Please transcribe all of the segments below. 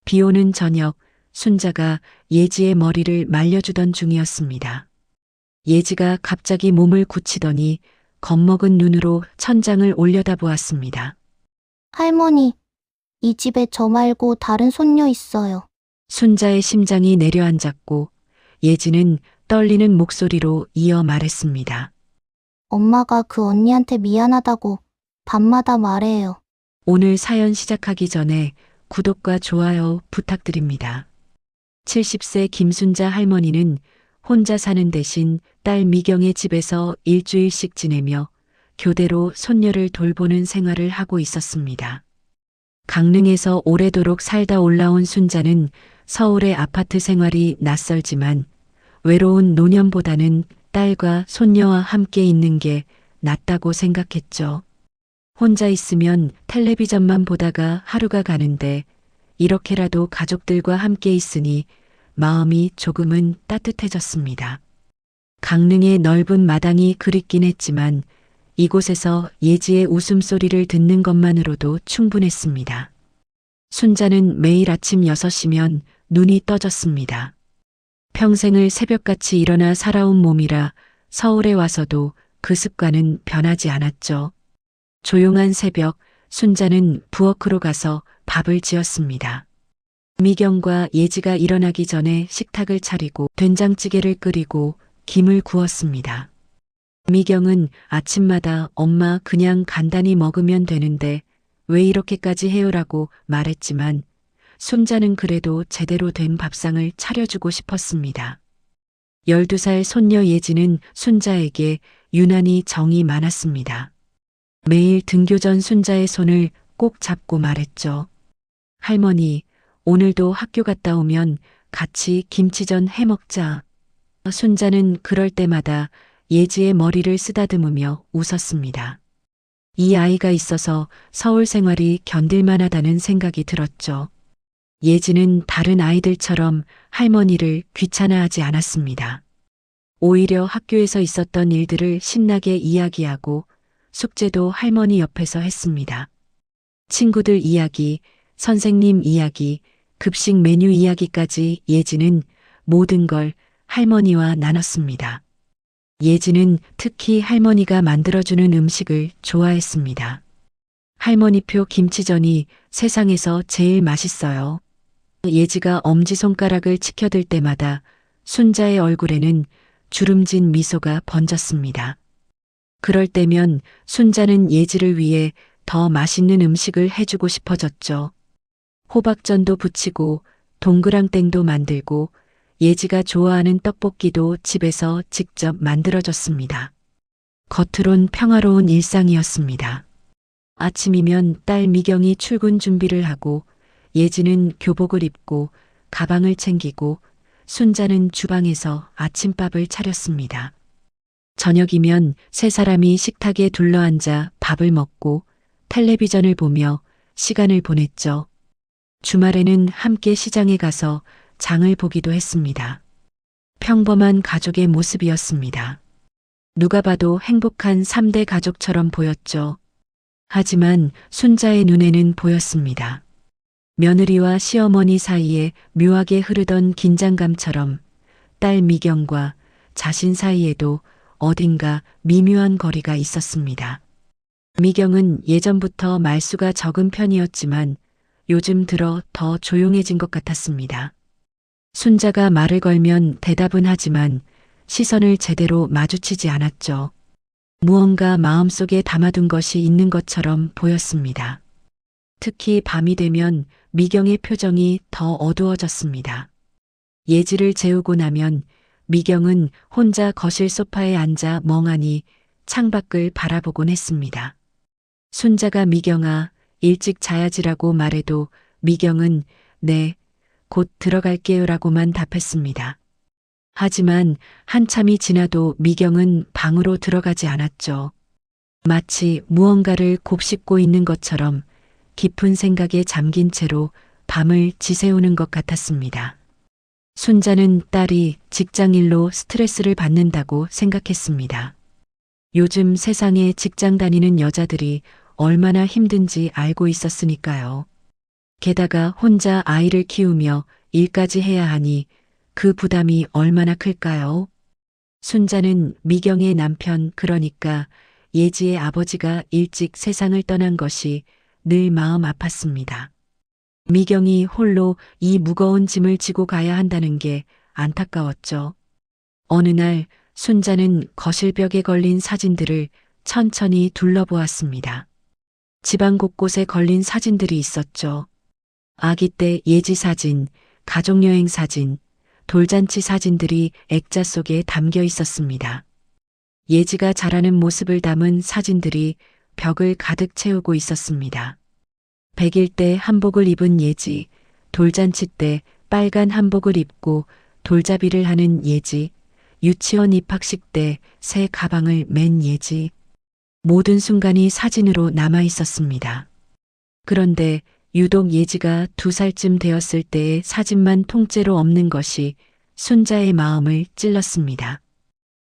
비 오는 저녁, 순자가 예지의 머리를 말려주던 중이었습니다. 예지가 갑자기 몸을 굳히더니 겁먹은 눈으로 천장을 올려다보았습니다. 할머니, 이 집에 저 말고 다른 손녀 있어요. 순자의 심장이 내려앉았고 예지는 떨리는 목소리로 이어 말했습니다. 엄마가 그 언니한테 미안하다고 밤마다 말해요. 오늘 사연 시작하기 전에 구독과 좋아요 부탁드립니다. 70세 김순자 할머니는 혼자 사는 대신 딸 미경의 집에서 일주일씩 지내며 교대로 손녀를 돌보는 생활을 하고 있었습니다. 강릉에서 오래도록 살다 올라온 순자는 서울의 아파트 생활이 낯설지만 외로운 노년보다는 딸과 손녀와 함께 있는 게 낫다고 생각했죠. 혼자 있으면 텔레비전만 보다가 하루가 가는데 이렇게라도 가족들과 함께 있으니 마음이 조금은 따뜻해졌습니다. 강릉의 넓은 마당이 그립긴 했지만 이곳에서 예지의 웃음소리를 듣는 것만으로도 충분했습니다. 순자는 매일 아침 6시면 눈이 떠졌습니다. 평생을 새벽같이 일어나 살아온 몸이라 서울에 와서도 그 습관은 변하지 않았죠. 조용한 새벽, 순자는 부엌으로 가서 밥을 지었습니다. 미경과 예지가 일어나기 전에 식탁을 차리고 된장찌개를 끓이고 김을 구웠습니다. 미경은 아침마다 엄마 그냥 간단히 먹으면 되는데 왜 이렇게까지 해요라고 말했지만 순자는 그래도 제대로 된 밥상을 차려주고 싶었습니다. 12살 손녀 예지는 순자에게 유난히 정이 많았습니다. 매일 등교 전 순자의 손을 꼭 잡고 말했죠. 할머니, 오늘도 학교 갔다 오면 같이 김치전 해 먹자. 순자는 그럴 때마다 예지의 머리를 쓰다듬으며 웃었습니다. 이 아이가 있어서 서울 생활이 견딜만하다는 생각이 들었죠. 예지는 다른 아이들처럼 할머니를 귀찮아하지 않았습니다. 오히려 학교에서 있었던 일들을 신나게 이야기하고 숙제도 할머니 옆에서 했습니다. 친구들 이야기, 선생님 이야기, 급식 메뉴 이야기까지 예지는 모든 걸 할머니와 나눴습니다. 예지는 특히 할머니가 만들어주는 음식을 좋아했습니다. 할머니표 김치전이 세상에서 제일 맛있어요. 예지가 엄지손가락을 치켜들 때마다 순자의 얼굴에는 주름진 미소가 번졌습니다. 그럴 때면 순자는 예지를 위해 더 맛있는 음식을 해주고 싶어졌죠. 호박전도 부치고 동그랑땡도 만들고 예지가 좋아하는 떡볶이도 집에서 직접 만들어줬습니다. 겉으론 평화로운 일상이었습니다. 아침이면 딸 미경이 출근 준비를 하고 예지는 교복을 입고 가방을 챙기고 순자는 주방에서 아침밥을 차렸습니다. 저녁이면 세 사람이 식탁에 둘러앉아 밥을 먹고 텔레비전을 보며 시간을 보냈죠. 주말에는 함께 시장에 가서 장을 보기도 했습니다. 평범한 가족의 모습이었습니다. 누가 봐도 행복한 3대 가족처럼 보였죠. 하지만 순자의 눈에는 보였습니다. 며느리와 시어머니 사이에 묘하게 흐르던 긴장감처럼 딸 미경과 자신 사이에도 어딘가 미묘한 거리가 있었습니다. 미경은 예전부터 말수가 적은 편이었지만 요즘 들어 더 조용해진 것 같았습니다. 순자가 말을 걸면 대답은 하지만 시선을 제대로 마주치지 않았죠. 무언가 마음속에 담아둔 것이 있는 것처럼 보였습니다. 특히 밤이 되면 미경의 표정이 더 어두워졌습니다. 예지를 재우고 나면 미경은 혼자 거실 소파에 앉아 멍하니 창밖을 바라보곤 했습니다. 순자가 미경아, 일찍 자야지라고 말해도 미경은 네, 곧 들어갈게요라고만 답했습니다. 하지만 한참이 지나도 미경은 방으로 들어가지 않았죠. 마치 무언가를 곱씹고 있는 것처럼 깊은 생각에 잠긴 채로 밤을 지새우는 것 같았습니다. 순자는 딸이 직장일로 스트레스를 받는다고 생각했습니다. 요즘 세상에 직장 다니는 여자들이 얼마나 힘든지 알고 있었으니까요. 게다가 혼자 아이를 키우며 일까지 해야 하니 그 부담이 얼마나 클까요? 순자는 미경의 남편, 그러니까 예지의 아버지가 일찍 세상을 떠난 것이 늘 마음 아팠습니다. 미경이 홀로 이 무거운 짐을 지고 가야 한다는 게 안타까웠죠. 어느 날 순자는 거실벽에 걸린 사진들을 천천히 둘러보았습니다. 집안 곳곳에 걸린 사진들이 있었죠. 아기 때 예지 사진, 가족여행 사진, 돌잔치 사진들이 액자 속에 담겨 있었습니다. 예지가 자라는 모습을 담은 사진들이 벽을 가득 채우고 있었습니다. 100일 때 한복을 입은 예지, 돌잔치 때 빨간 한복을 입고 돌잡이를 하는 예지, 유치원 입학식 때 새 가방을 맨 예지. 모든 순간이 사진으로 남아 있었습니다. 그런데 유독 예지가 2살쯤 되었을 때의 사진만 통째로 없는 것이 순자의 마음을 찔렀습니다.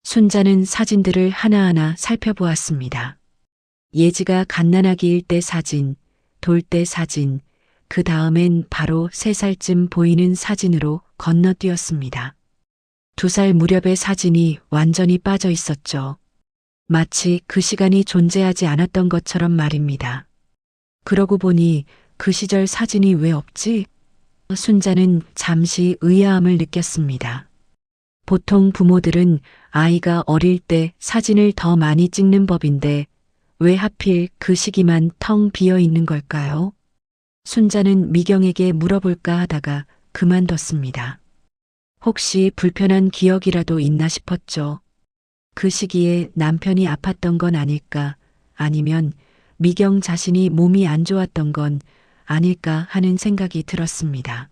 순자는 사진들을 하나하나 살펴보았습니다. 예지가 갓난아기일 때 사진, 돌 때 사진, 그 다음엔 바로 3살쯤 보이는 사진으로 건너뛰었습니다. 2살 무렵의 사진이 완전히 빠져 있었죠. 마치 그 시간이 존재하지 않았던 것처럼 말입니다. 그러고 보니 그 시절 사진이 왜 없지? 순자는 잠시 의아함을 느꼈습니다. 보통 부모들은 아이가 어릴 때 사진을 더 많이 찍는 법인데 왜 하필 그 시기만 텅 비어 있는 걸까요? 순자는 미경에게 물어볼까 하다가 그만뒀습니다. 혹시 불편한 기억이라도 있나 싶었죠. 그 시기에 남편이 아팠던 건 아닐까, 아니면 미경 자신이 몸이 안 좋았던 건 아닐까 하는 생각이 들었습니다.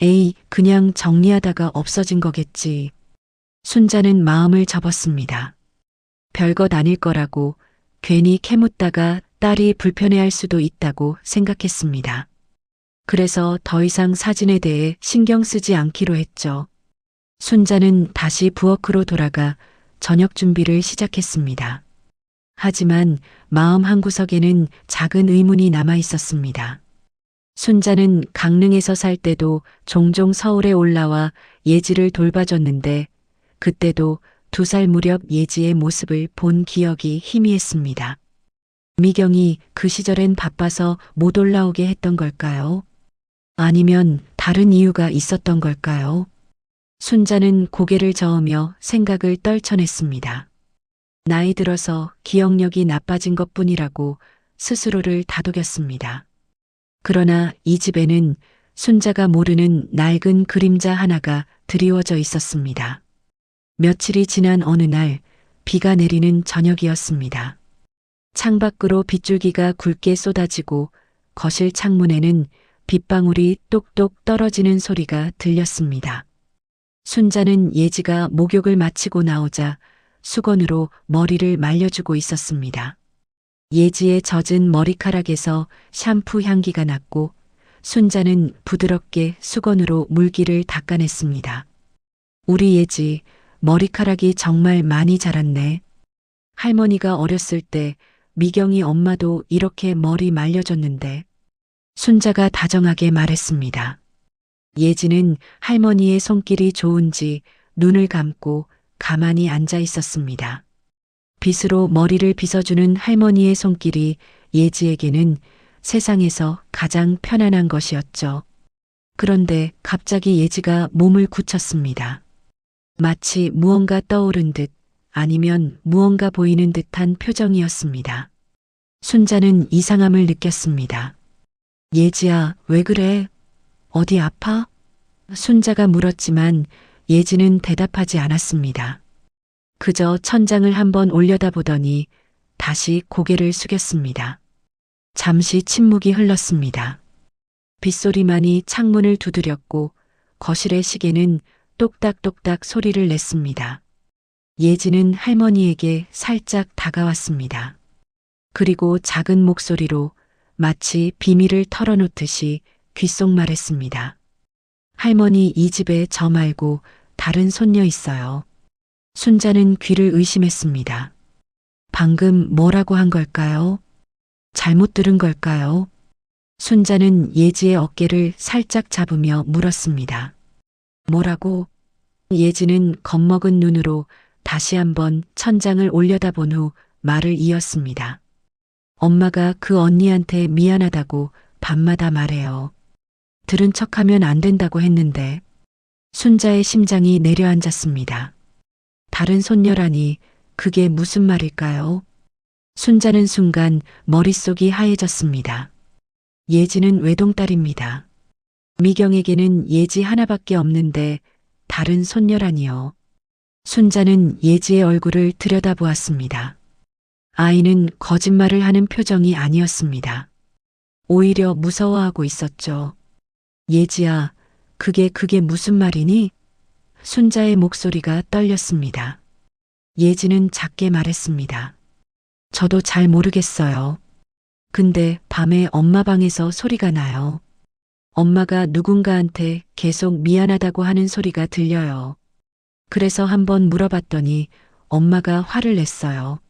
에이, 그냥 정리하다가 없어진 거겠지. 순자는 마음을 접었습니다. 별것 아닐 거라고 괜히 캐묻다가 딸이 불편해할 수도 있다고 생각했습니다. 그래서 더 이상 사진에 대해 신경 쓰지 않기로 했죠. 순자는 다시 부엌으로 돌아가 저녁 준비를 시작했습니다. 하지만 마음 한구석에는 작은 의문이 남아 있었습니다. 순자는 강릉에서 살 때도 종종 서울에 올라와 예지를 돌봐줬는데 그때도 2살 무렵 예지의 모습을 본 기억이 희미했습니다. 미경이 그 시절엔 바빠서 못 올라오게 했던 걸까요? 아니면 다른 이유가 있었던 걸까요? 순자는 고개를 저으며 생각을 떨쳐냈습니다. 나이 들어서 기억력이 나빠진 것뿐이라고 스스로를 다독였습니다. 그러나 이 집에는 순자가 모르는 낡은 그림자 하나가 드리워져 있었습니다. 며칠이 지난 어느 날 비가 내리는 저녁이었습니다. 창밖으로 빗줄기가 굵게 쏟아지고 거실 창문에는 빗방울이 똑똑 떨어지는 소리가 들렸습니다. 순자는 예지가 목욕을 마치고 나오자 수건으로 머리를 말려주고 있었습니다. 예지의 젖은 머리카락에서 샴푸 향기가 났고 순자는 부드럽게 수건으로 물기를 닦아냈습니다. 우리 예지, 머리카락이 정말 많이 자랐네. 할머니가 어렸을 때 미경이 엄마도 이렇게 머리 말려줬는데. 순자가 다정하게 말했습니다. 예지는 할머니의 손길이 좋은지 눈을 감고 가만히 앉아 있었습니다. 빗으로 머리를 빗어주는 할머니의 손길이 예지에게는 세상에서 가장 편안한 것이었죠. 그런데 갑자기 예지가 몸을 굳혔습니다. 마치 무언가 떠오른 듯 아니면 무언가 보이는 듯한 표정이었습니다. 순자는 이상함을 느꼈습니다. 예지야, 왜 그래? 어디 아파? 순자가 물었지만 예지는 대답하지 않았습니다. 그저 천장을 한번 올려다보더니 다시 고개를 숙였습니다. 잠시 침묵이 흘렀습니다. 빗소리만이 창문을 두드렸고 거실의 시계는 똑딱똑딱 소리를 냈습니다. 예지는 할머니에게 살짝 다가왔습니다. 그리고 작은 목소리로 마치 비밀을 털어놓듯이 귓속 말했습니다. 할머니, 이 집에 저 말고 다른 손녀 있어요. 순자는 귀를 의심했습니다. 방금 뭐라고 한 걸까요? 잘못 들은 걸까요? 순자는 예지의 어깨를 살짝 잡으며 물었습니다. 뭐라고? 예지는 겁먹은 눈으로 다시 한번 천장을 올려다본 후 말을 이었습니다. 엄마가 그 언니한테 미안하다고 밤마다 말해요. 들은 척하면 안 된다고 했는데. 순자의 심장이 내려앉았습니다. 다른 손녀라니 그게 무슨 말일까요? 순자는 순간 머릿속이 하얘졌습니다. 예지는 외동딸입니다. 미경에게는 예지 하나밖에 없는데 다른 손녀라니요. 순자는 예지의 얼굴을 들여다보았습니다. 아이는 거짓말을 하는 표정이 아니었습니다. 오히려 무서워하고 있었죠. 예지야, 그게 무슨 말이니? 순자의 목소리가 떨렸습니다. 예지는 작게 말했습니다. 저도 잘 모르겠어요. 근데 밤에 엄마 방에서 소리가 나요. 엄마가 누군가한테 계속 미안하다고 하는 소리가 들려요. 그래서 한번 물어봤더니 엄마가 화를 냈어요.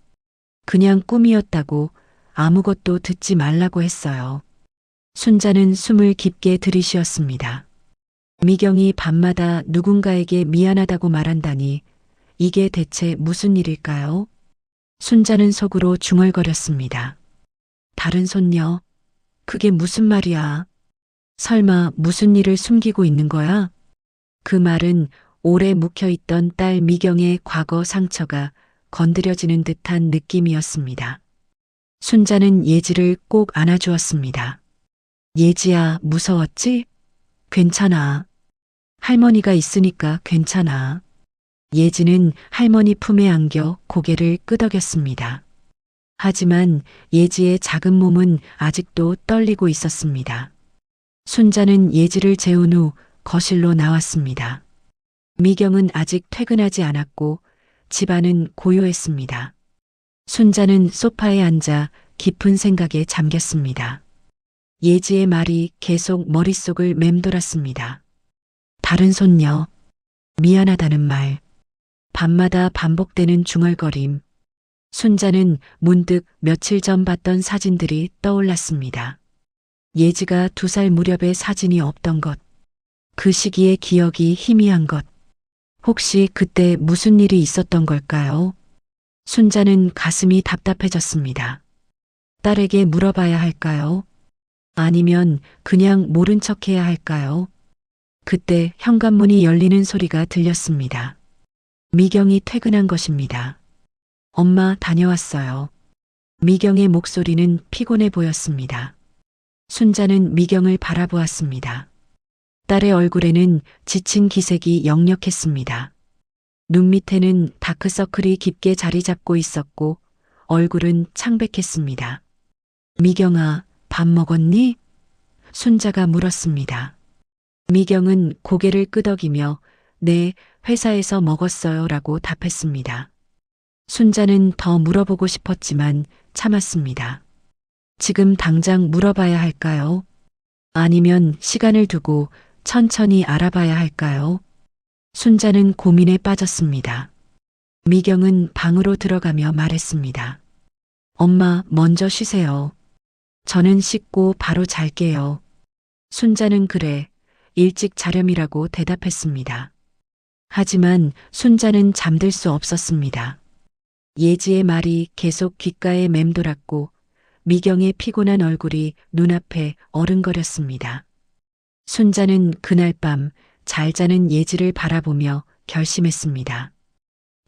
그냥 꿈이었다고 아무것도 듣지 말라고 했어요. 순자는 숨을 깊게 들이쉬었습니다. 미경이 밤마다 누군가에게 미안하다고 말한다니 이게 대체 무슨 일일까요? 순자는 속으로 중얼거렸습니다. 다른 손녀, 그게 무슨 말이야? 설마 무슨 일을 숨기고 있는 거야? 그 말은 오래 묵혀있던 딸 미경의 과거 상처가 건드려지는 듯한 느낌이었습니다. 순자는 예지를 꼭 안아주었습니다. 예지야, 무서웠지? 괜찮아. 할머니가 있으니까 괜찮아. 예지는 할머니 품에 안겨 고개를 끄덕였습니다. 하지만 예지의 작은 몸은 아직도 떨리고 있었습니다. 순자는 예지를 재운 후 거실로 나왔습니다. 미경은 아직 퇴근하지 않았고 집안은 고요했습니다. 순자는 소파에 앉아 깊은 생각에 잠겼습니다. 예지의 말이 계속 머릿속을 맴돌았습니다. 다른 손녀, 미안하다는 말, 밤마다 반복되는 중얼거림. 순자는 문득 며칠 전 봤던 사진들이 떠올랐습니다. 예지가 2살 무렵의 사진이 없던 것, 그 시기의 기억이 희미한 것. 혹시 그때 무슨 일이 있었던 걸까요? 순자는 가슴이 답답해졌습니다. 딸에게 물어봐야 할까요? 아니면 그냥 모른 척해야 할까요? 그때 현관문이 열리는 소리가 들렸습니다. 미경이 퇴근한 것입니다. 엄마 다녀왔어요. 미경의 목소리는 피곤해 보였습니다. 순자는 미경을 바라보았습니다. 딸의 얼굴에는 지친 기색이 역력했습니다. 눈 밑에는 다크서클이 깊게 자리 잡고 있었고 얼굴은 창백했습니다. 미경아, 밥 먹었니? 순자가 물었습니다. 미경은 고개를 끄덕이며 네, 회사에서 먹었어요 라고 답했습니다. 순자는 더 물어보고 싶었지만 참았습니다. 지금 당장 물어봐야 할까요? 아니면 시간을 두고 천천히 알아봐야 할까요? 순자는 고민에 빠졌습니다. 미경은 방으로 들어가며 말했습니다. 엄마, 먼저 쉬세요. 저는 씻고 바로 잘게요. 순자는 그래, 일찍 자렴이라고 대답했습니다. 하지만 순자는 잠들 수 없었습니다. 예지의 말이 계속 귓가에 맴돌았고 미경의 피곤한 얼굴이 눈앞에 어른거렸습니다. 순자는 그날 밤 잘 자는 예지를 바라보며 결심했습니다.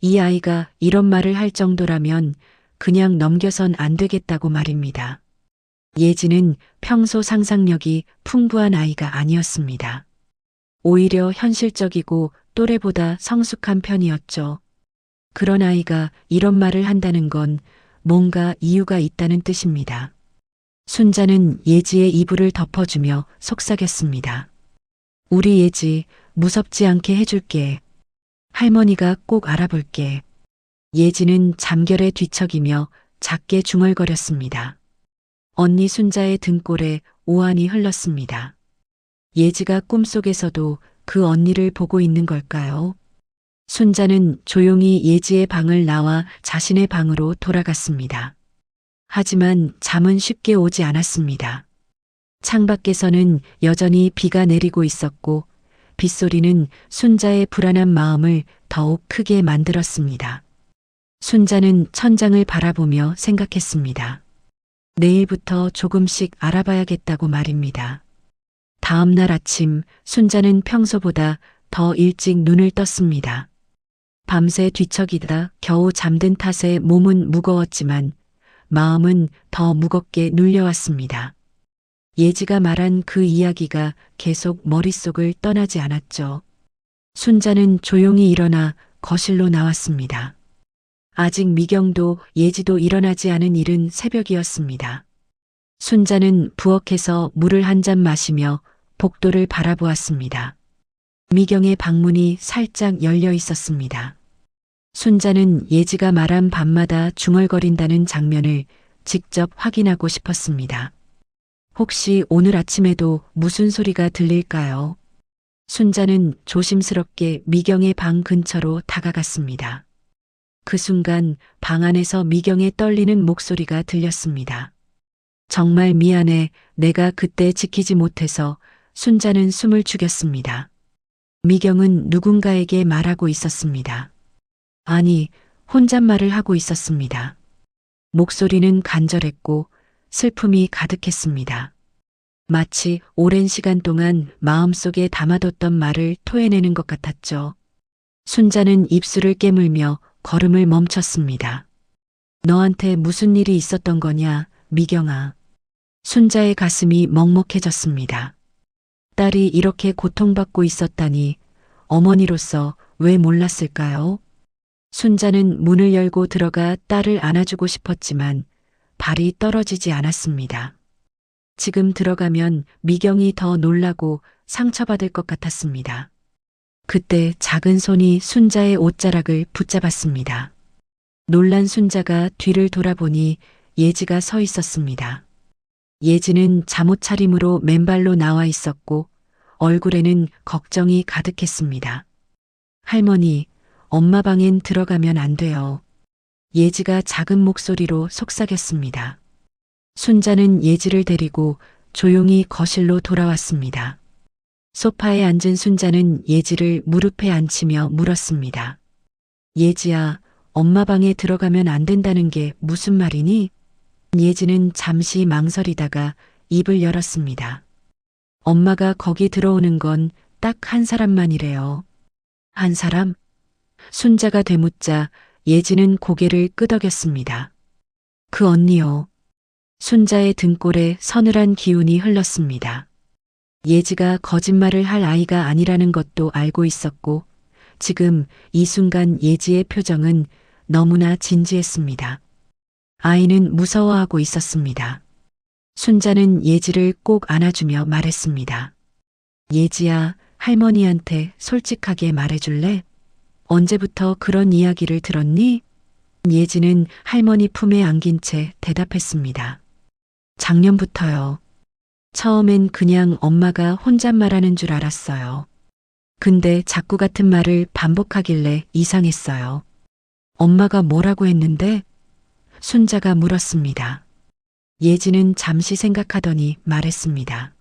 이 아이가 이런 말을 할 정도라면 그냥 넘겨선 안 되겠다고 말입니다. 예지는 평소 상상력이 풍부한 아이가 아니었습니다. 오히려 현실적이고 또래보다 성숙한 편이었죠. 그런 아이가 이런 말을 한다는 건 뭔가 이유가 있다는 뜻입니다. 순자는 예지의 이불을 덮어주며 속삭였습니다. 우리 예지, 무섭지 않게 해줄게. 할머니가 꼭 알아볼게. 예지는 잠결에 뒤척이며 작게 중얼거렸습니다. 언니 순자의 등골에 오한이 흘렀습니다. 예지가 꿈속에서도 그 언니를 보고 있는 걸까요? 순자는 조용히 예지의 방을 나와 자신의 방으로 돌아갔습니다. 하지만 잠은 쉽게 오지 않았습니다. 창밖에서는 여전히 비가 내리고 있었고 빗소리는 순자의 불안한 마음을 더욱 크게 만들었습니다. 순자는 천장을 바라보며 생각했습니다. 내일부터 조금씩 알아봐야겠다고 말입니다. 다음 날 아침 순자는 평소보다 더 일찍 눈을 떴습니다. 밤새 뒤척이다 겨우 잠든 탓에 몸은 무거웠지만 마음은 더 무겁게 눌려왔습니다. 예지가 말한 그 이야기가 계속 머릿속을 떠나지 않았죠. 순자는 조용히 일어나 거실로 나왔습니다. 아직 미경도 예지도 일어나지 않은 이른 새벽이었습니다. 순자는 부엌에서 물을 한 잔 마시며 복도를 바라보았습니다. 미경의 방문이 살짝 열려 있었습니다. 순자는 예지가 말한 밤마다 중얼거린다는 장면을 직접 확인하고 싶었습니다. 혹시 오늘 아침에도 무슨 소리가 들릴까요? 순자는 조심스럽게 미경의 방 근처로 다가갔습니다. 그 순간 방 안에서 미경의 떨리는 목소리가 들렸습니다. 정말 미안해. 내가 그때 지키지 못해서. 순자는 숨을 죽였습니다. 미경은 누군가에게 말하고 있었습니다. 아니, 혼잣말을 하고 있었습니다. 목소리는 간절했고 슬픔이 가득했습니다. 마치 오랜 시간 동안 마음속에 담아뒀던 말을 토해내는 것 같았죠. 순자는 입술을 깨물며 걸음을 멈췄습니다. 너한테 무슨 일이 있었던 거냐, 미경아. 순자의 가슴이 먹먹해졌습니다. 딸이 이렇게 고통받고 있었다니 어머니로서 왜 몰랐을까요? 순자는 문을 열고 들어가 딸을 안아주고 싶었지만 발이 떨어지지 않았습니다. 지금 들어가면 미경이 더 놀라고 상처받을 것 같았습니다. 그때 작은 손이 순자의 옷자락을 붙잡았습니다. 놀란 순자가 뒤를 돌아보니 예지가 서 있었습니다. 예지는 잠옷 차림으로 맨발로 나와 있었고 얼굴에는 걱정이 가득했습니다. 할머니, 엄마 방엔 들어가면 안 돼요. 예지가 작은 목소리로 속삭였습니다. 순자는 예지를 데리고 조용히 거실로 돌아왔습니다. 소파에 앉은 순자는 예지를 무릎에 앉히며 물었습니다. 예지야, 엄마 방에 들어가면 안 된다는 게 무슨 말이니? 예지는 잠시 망설이다가 입을 열었습니다. 엄마가 거기 들어오는 건 딱 한 사람만이래요. 한 사람? 순자가 되묻자 예지는 고개를 끄덕였습니다. 그 언니요. 순자의 등골에 서늘한 기운이 흘렀습니다. 예지가 거짓말을 할 아이가 아니라는 것도 알고 있었고 지금 이 순간 예지의 표정은 너무나 진지했습니다. 아이는 무서워하고 있었습니다. 순자는 예지를 꼭 안아주며 말했습니다. 예지야, 할머니한테 솔직하게 말해줄래? 언제부터 그런 이야기를 들었니? 예지는 할머니 품에 안긴 채 대답했습니다. 작년부터요. 처음엔 그냥 엄마가 혼잣말하는 줄 알았어요. 근데 자꾸 같은 말을 반복하길래 이상했어요. 엄마가 뭐라고 했는데? 순자가 물었습니다. 예지는 잠시 생각하더니 말했습니다.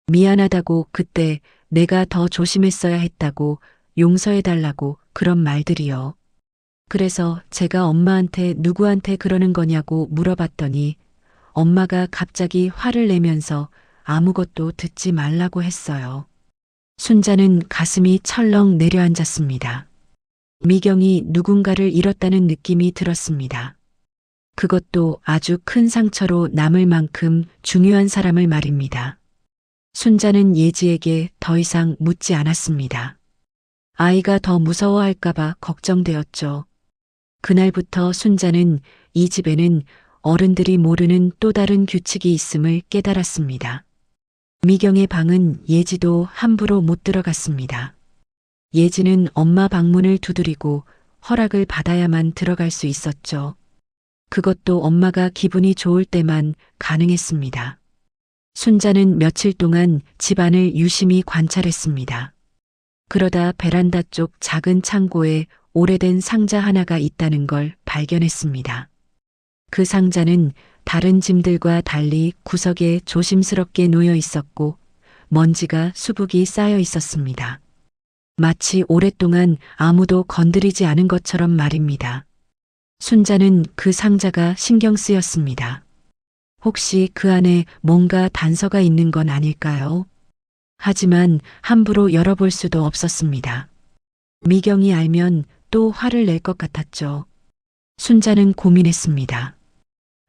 미안하다고, 그때 내가 더 조심했어야 했다고, 용서해달라고, 그런 말들이요. 그래서 제가 엄마한테 누구한테 그러는 거냐고 물어봤더니 엄마가 갑자기 화를 내면서 아무것도 듣지 말라고 했어요. 순자는 가슴이 철렁 내려앉았습니다. 미경이 누군가를 잃었다는 느낌이 들었습니다. 그것도 아주 큰 상처로 남을 만큼 중요한 사람을 말입니다. 순자는 예지에게 더 이상 묻지 않았습니다. 아이가 더 무서워할까봐 걱정되었죠. 그날부터 순자는 이 집에는 어른들이 모르는 또 다른 규칙이 있음을 깨달았습니다. 미경의 방은 예지도 함부로 못 들어갔습니다. 예지는 엄마 방문을 두드리고 허락을 받아야만 들어갈 수 있었죠. 그것도 엄마가 기분이 좋을 때만 가능했습니다. 순자는 며칠 동안 집안을 유심히 관찰했습니다. 그러다 베란다 쪽 작은 창고에 오래된 상자 하나가 있다는 걸 발견했습니다. 그 상자는 다른 짐들과 달리 구석에 조심스럽게 놓여 있었고 먼지가 수북이 쌓여 있었습니다. 마치 오랫동안 아무도 건드리지 않은 것처럼 말입니다. 순자는 그 상자가 신경 쓰였습니다. 혹시 그 안에 뭔가 단서가 있는 건 아닐까요? 하지만 함부로 열어볼 수도 없었습니다. 미경이 알면 또 화를 낼 것 같았죠. 순자는 고민했습니다.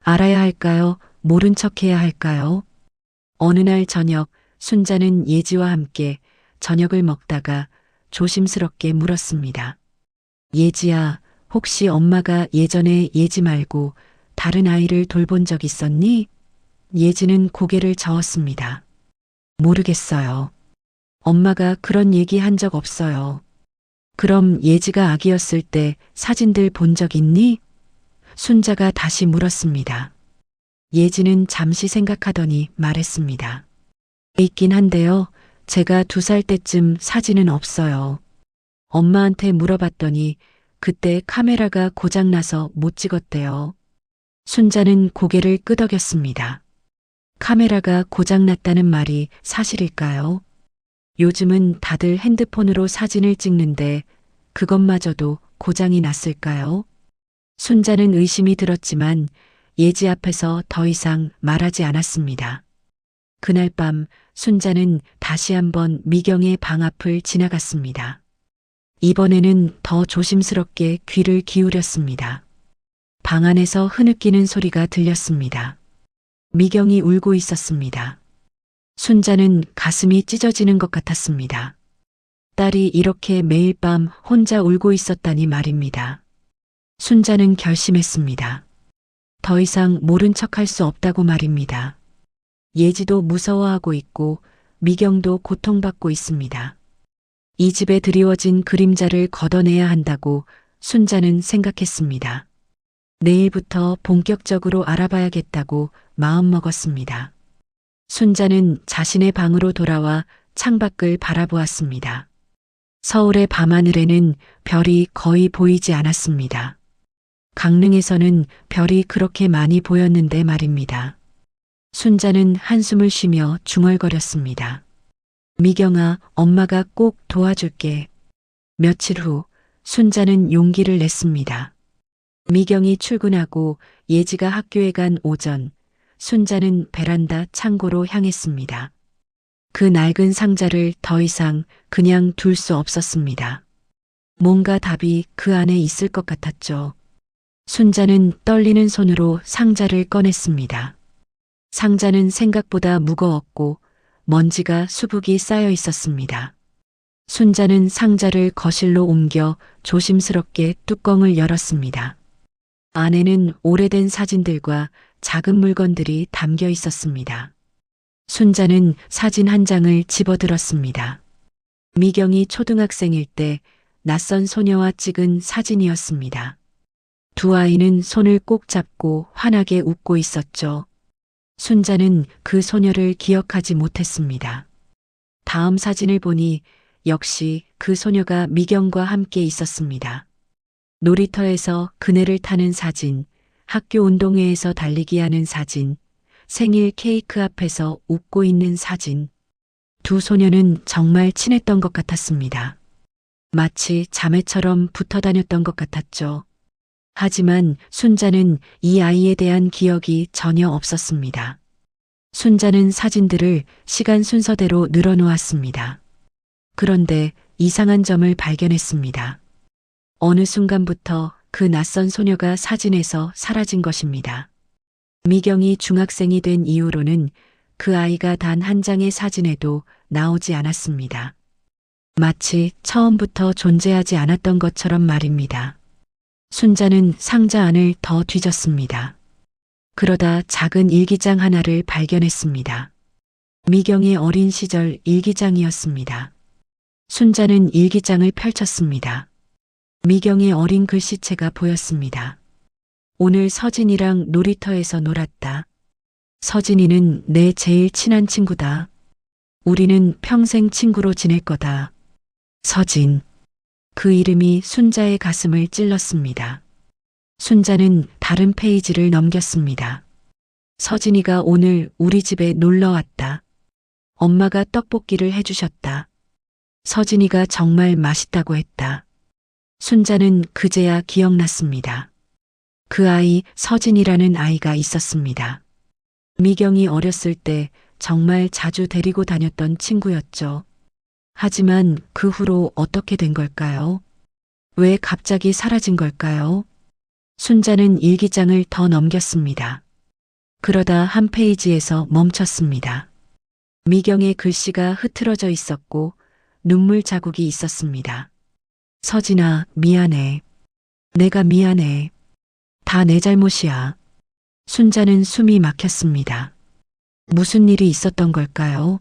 알아야 할까요? 모른 척해야 할까요? 어느 날 저녁 순자는 예지와 함께 저녁을 먹다가 조심스럽게 물었습니다. 예지야, 혹시 엄마가 예전에 예지 말고 다른 아이를 돌본 적 있었니? 예지는 고개를 저었습니다. 모르겠어요. 엄마가 그런 얘기 한 적 없어요. 그럼 예지가 아기였을 때 사진들 본 적 있니? 순자가 다시 물었습니다. 예지는 잠시 생각하더니 말했습니다. 있긴 한데요. 제가 2살 때쯤 사진은 없어요. 엄마한테 물어봤더니 그때 카메라가 고장나서 못 찍었대요. 순자는 고개를 끄덕였습니다. 카메라가 고장났다는 말이 사실일까요? 요즘은 다들 핸드폰으로 사진을 찍는데 그것마저도 고장이 났을까요? 순자는 의심이 들었지만 예지 앞에서 더 이상 말하지 않았습니다. 그날 밤 순자는 다시 한번 미경의 방 앞을 지나갔습니다. 이번에는 더 조심스럽게 귀를 기울였습니다. 방 안에서 흐느끼는 소리가 들렸습니다. 미경이 울고 있었습니다. 순자는 가슴이 찢어지는 것 같았습니다. 딸이 이렇게 매일 밤 혼자 울고 있었다니 말입니다. 순자는 결심했습니다. 더 이상 모른 척할 수 없다고 말입니다. 예지도 무서워하고 있고 미경도 고통받고 있습니다. 이 집에 드리워진 그림자를 걷어내야 한다고 순자는 생각했습니다. 내일부터 본격적으로 알아봐야겠다고 마음먹었습니다. 순자는 자신의 방으로 돌아와 창밖을 바라보았습니다. 서울의 밤하늘에는 별이 거의 보이지 않았습니다. 강릉에서는 별이 그렇게 많이 보였는데 말입니다. 순자는 한숨을 쉬며 중얼거렸습니다. 미경아, 엄마가 꼭 도와줄게. 며칠 후 순자는 용기를 냈습니다. 미경이 출근하고 예지가 학교에 간 오전, 순자는 베란다 창고로 향했습니다. 그 낡은 상자를 더 이상 그냥 둘 수 없었습니다. 뭔가 답이 그 안에 있을 것 같았죠. 순자는 떨리는 손으로 상자를 꺼냈습니다. 상자는 생각보다 무거웠고 먼지가 수북이 쌓여 있었습니다. 순자는 상자를 거실로 옮겨 조심스럽게 뚜껑을 열었습니다. 안에는 오래된 사진들과 작은 물건들이 담겨 있었습니다. 순자는 사진 한 장을 집어들었습니다. 미경이 초등학생일 때 낯선 소녀와 찍은 사진이었습니다. 두 아이는 손을 꼭 잡고 환하게 웃고 있었죠. 순자는 그 소녀를 기억하지 못했습니다. 다음 사진을 보니 역시 그 소녀가 미경과 함께 있었습니다. 놀이터에서 그네를 타는 사진, 학교 운동회에서 달리기 하는 사진, 생일 케이크 앞에서 웃고 있는 사진. 두 소녀는 정말 친했던 것 같았습니다. 마치 자매처럼 붙어 다녔던 것 같았죠. 하지만 순자는 이 아이에 대한 기억이 전혀 없었습니다. 순자는 사진들을 시간 순서대로 늘어놓았습니다. 그런데 이상한 점을 발견했습니다. 어느 순간부터 그 낯선 소녀가 사진에서 사라진 것입니다. 미경이 중학생이 된 이후로는 그 아이가 단 한 장의 사진에도 나오지 않았습니다. 마치 처음부터 존재하지 않았던 것처럼 말입니다. 순자는 상자 안을 더 뒤졌습니다. 그러다 작은 일기장 하나를 발견했습니다. 미경의 어린 시절 일기장이었습니다. 순자는 일기장을 펼쳤습니다. 미경의 어린 글씨체가 보였습니다. 오늘 서진이랑 놀이터에서 놀았다. 서진이는 내 제일 친한 친구다. 우리는 평생 친구로 지낼 거다. 서진. 그 이름이 순자의 가슴을 찔렀습니다. 순자는 다른 페이지를 넘겼습니다. 서진이가 오늘 우리 집에 놀러 왔다. 엄마가 떡볶이를 해주셨다. 서진이가 정말 맛있다고 했다. 순자는 그제야 기억났습니다. 그 아이 서진이라는 아이가 있었습니다. 미경이 어렸을 때 정말 자주 데리고 다녔던 친구였죠. 하지만 그 후로 어떻게 된 걸까요? 왜 갑자기 사라진 걸까요? 순자는 일기장을 더 넘겼습니다. 그러다 한 페이지에서 멈췄습니다. 미경의 글씨가 흐트러져 있었고 눈물 자국이 있었습니다. 서진아, 미안해. 내가 미안해. 다 내 잘못이야. 순자는 숨이 막혔습니다. 무슨 일이 있었던 걸까요?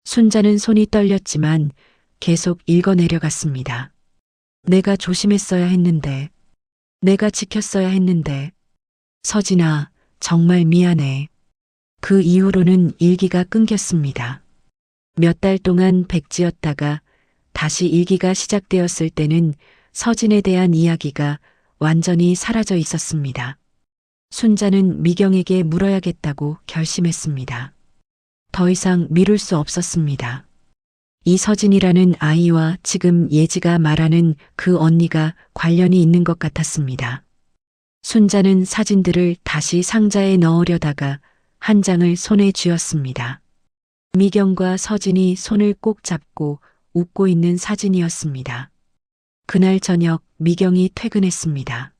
순자는 손이 떨렸지만 계속 읽어내려갔습니다. 내가 조심했어야 했는데, 내가 지켰어야 했는데, 서진아, 정말 미안해. 그 이후로는 일기가 끊겼습니다. 몇 달 동안 백지였다가 다시 일기가 시작되었을 때는 서진에 대한 이야기가 완전히 사라져 있었습니다. 순자는 미경에게 물어야겠다고 결심했습니다. 더 이상 미룰 수 없었습니다. 이 서진이라는 아이와 지금 예지가 말하는 그 언니가 관련이 있는 것 같았습니다. 순자는 사진들을 다시 상자에 넣으려다가 한 장을 손에 쥐었습니다. 미경과 서진이 손을 꼭 잡고 웃고 있는 사진이었습니다. 그날 저녁 미경이 퇴근했습니다.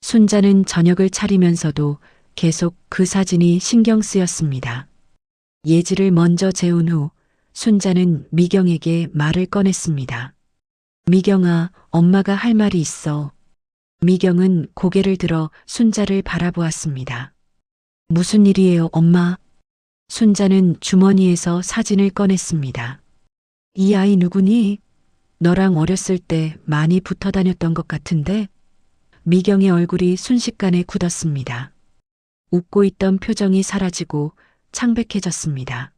순자는 저녁을 차리면서도 계속 그 사진이 신경 쓰였습니다. 예지를 먼저 재운 후 순자는 미경에게 말을 꺼냈습니다. 미경아, 엄마가 할 말이 있어. 미경은 고개를 들어 순자를 바라보았습니다. 무슨 일이에요, 엄마? 순자는 주머니에서 사진을 꺼냈습니다. 이 아이 누구니? 너랑 어렸을 때 많이 붙어 다녔던 것 같은데? 미경의 얼굴이 순식간에 굳었습니다. 웃고 있던 표정이 사라지고 창백해졌습니다.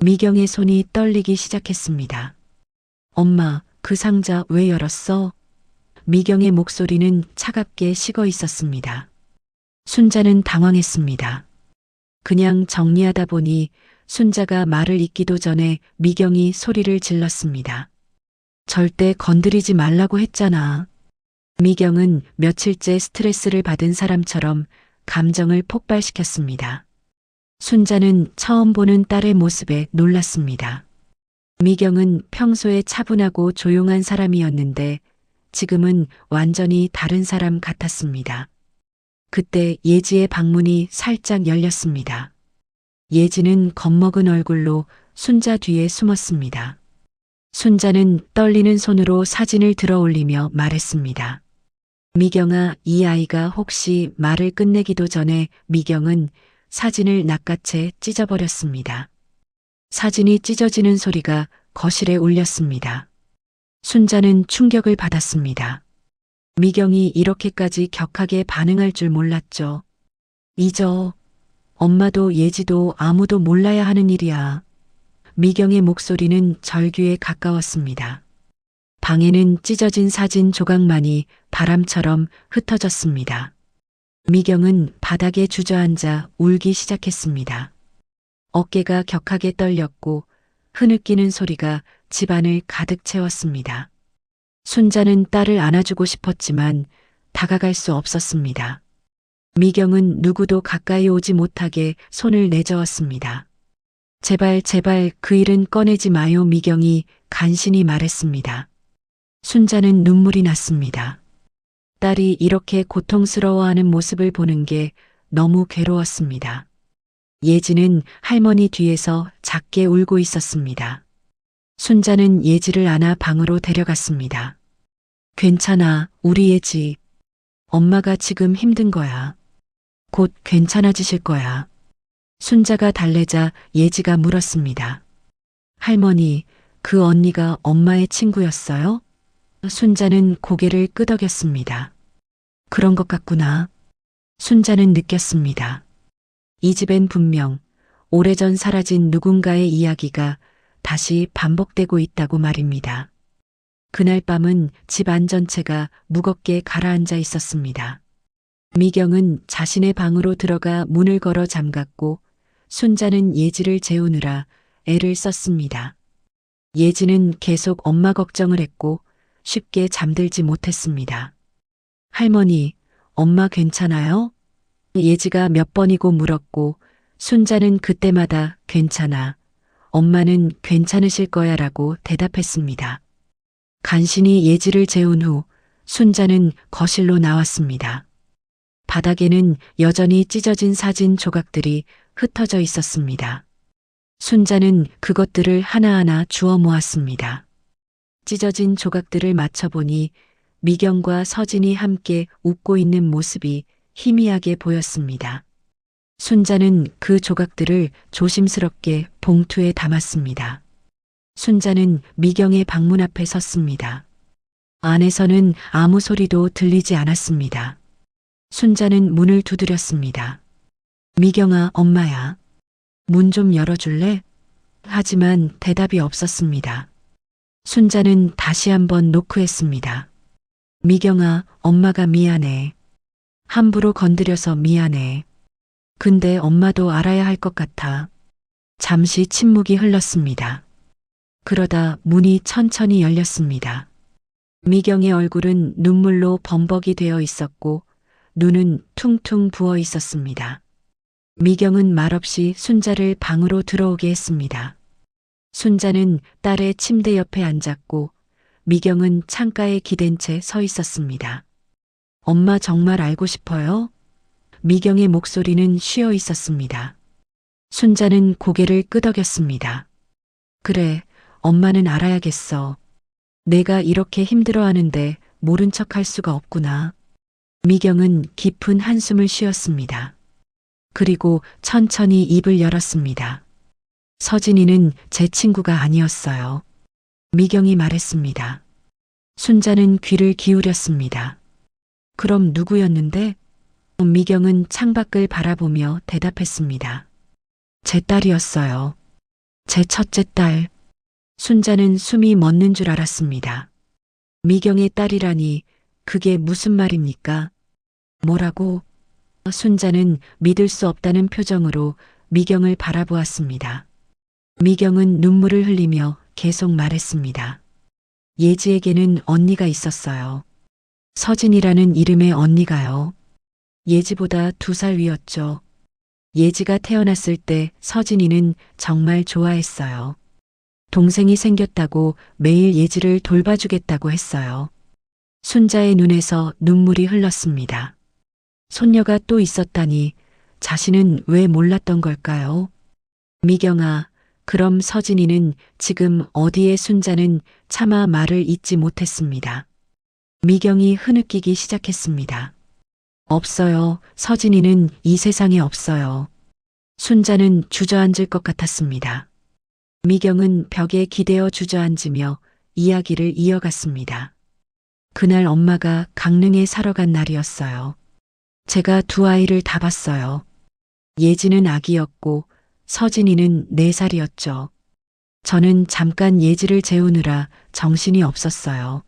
미경의 손이 떨리기 시작했습니다. 엄마, 그 상자 왜 열었어? 미경의 목소리는 차갑게 식어 있었습니다. 순자는 당황했습니다. 그냥 정리하다 보니 순자가 말을 잇기도 전에 미경이 소리를 질렀습니다. 절대 건드리지 말라고 했잖아. 미경은 며칠째 스트레스를 받은 사람처럼 감정을 폭발시켰습니다. 순자는 처음 보는 딸의 모습에 놀랐습니다. 미경은 평소에 차분하고 조용한 사람이었는데 지금은 완전히 다른 사람 같았습니다. 그때 예지의 방문이 살짝 열렸습니다. 예지는 겁먹은 얼굴로 순자 뒤에 숨었습니다. 순자는 떨리는 손으로 사진을 들어 올리며 말했습니다. 미경아, 이 아이가 혹시 말을 끝내기도 전에 미경은 사진을 낚아채 찢어버렸습니다. 사진이 찢어지는 소리가 거실에 울렸습니다. 순자는 충격을 받았습니다. 미경이 이렇게까지 격하게 반응할 줄 몰랐죠. 잊어. 엄마도 예지도 아무도 몰라야 하는 일이야. 미경의 목소리는 절규에 가까웠습니다. 방에는 찢어진 사진 조각만이 바람처럼 흩어졌습니다. 미경은 바닥에 주저앉아 울기 시작했습니다. 어깨가 격하게 떨렸고 흐느끼는 소리가 집안을 가득 채웠습니다. 순자는 딸을 안아주고 싶었지만 다가갈 수 없었습니다. 미경은 누구도 가까이 오지 못하게 손을 내저었습니다. 제발 제발 그 일은 꺼내지 마요. 미경이 간신히 말했습니다. 순자는 눈물이 났습니다. 딸이 이렇게 고통스러워하는 모습을 보는 게 너무 괴로웠습니다. 예지는 할머니 뒤에서 작게 울고 있었습니다. 순자는 예지를 안아 방으로 데려갔습니다. 괜찮아, 우리 예지. 엄마가 지금 힘든 거야. 곧 괜찮아지실 거야. 순자가 달래자 예지가 물었습니다. 할머니, 그 언니가 엄마의 친구였어요? 순자는 고개를 끄덕였습니다. 그런 것 같구나. 순자는 느꼈습니다. 이 집엔 분명 오래전 사라진 누군가의 이야기가 다시 반복되고 있다고 말입니다. 그날 밤은 집 안 전체가 무겁게 가라앉아 있었습니다. 미경은 자신의 방으로 들어가 문을 걸어 잠갔고 순자는 예지를 재우느라 애를 썼습니다. 예지는 계속 엄마 걱정을 했고 쉽게 잠들지 못했습니다. 할머니, 엄마 괜찮아요? 예지가 몇 번이고 물었고 순자는 그때마다 괜찮아. 엄마는 괜찮으실 거야 라고 대답했습니다. 간신히 예지를 재운 후 순자는 거실로 나왔습니다. 바닥에는 여전히 찢어진 사진 조각들이 흩어져 있었습니다. 순자는 그것들을 하나하나 주워 모았습니다. 찢어진 조각들을 맞춰보니 미경과 서진이 함께 웃고 있는 모습이 희미하게 보였습니다. 순자는 그 조각들을 조심스럽게 봉투에 담았습니다. 순자는 미경의 방문 앞에 섰습니다. 안에서는 아무 소리도 들리지 않았습니다. 순자는 문을 두드렸습니다. 미경아, 엄마야. 문 좀 열어줄래? 하지만 대답이 없었습니다. 순자는 다시 한번 노크했습니다. 미경아, 엄마가 미안해. 함부로 건드려서 미안해. 근데 엄마도 알아야 할 것 같아. 잠시 침묵이 흘렀습니다. 그러다 문이 천천히 열렸습니다. 미경의 얼굴은 눈물로 범벅이 되어 있었고 눈은 퉁퉁 부어 있었습니다. 미경은 말없이 순자를 방으로 들어오게 했습니다. 순자는 딸의 침대 옆에 앉았고 미경은 창가에 기댄 채 서 있었습니다. 엄마 정말 알고 싶어요? 미경의 목소리는 쉬어 있었습니다. 순자는 고개를 끄덕였습니다. 그래, 엄마는 알아야겠어. 내가 이렇게 힘들어하는데 모른 척할 수가 없구나. 미경은 깊은 한숨을 쉬었습니다. 그리고 천천히 입을 열었습니다. 서진이는 제 친구가 아니었어요. 미경이 말했습니다. 순자는 귀를 기울였습니다. 그럼 누구였는데? 미경은 창밖을 바라보며 대답했습니다. 제 딸이었어요. 제 첫째 딸. 순자는 숨이 멎는 줄 알았습니다. 미경의 딸이라니 그게 무슨 말입니까? 뭐라고? 순자는 믿을 수 없다는 표정으로 미경을 바라보았습니다. 미경은 눈물을 흘리며 계속 말했습니다. 예지에게는 언니가 있었어요. 서진이라는 이름의 언니가요. 예지보다 2살 위였죠. 예지가 태어났을 때 서진이는 정말 좋아했어요. 동생이 생겼다고 매일 예지를 돌봐주겠다고 했어요. 순자의 눈에서 눈물이 흘렀습니다. 손녀가 또 있었다니 자신은 왜 몰랐던 걸까요? 미경아, 그럼 서진이는 지금 어디에? 순자는 차마 말을 잇지 못했습니다. 미경이 흐느끼기 시작했습니다. 없어요. 서진이는 이 세상에 없어요. 순자는 주저앉을 것 같았습니다. 미경은 벽에 기대어 주저앉으며 이야기를 이어갔습니다. 그날 엄마가 강릉에 사러 간 날이었어요. 제가 2아이를 다 봤어요. 예지는 아기였고 서진이는 4살이었죠. 저는 잠깐 예지를 재우느라 정신이 없었어요.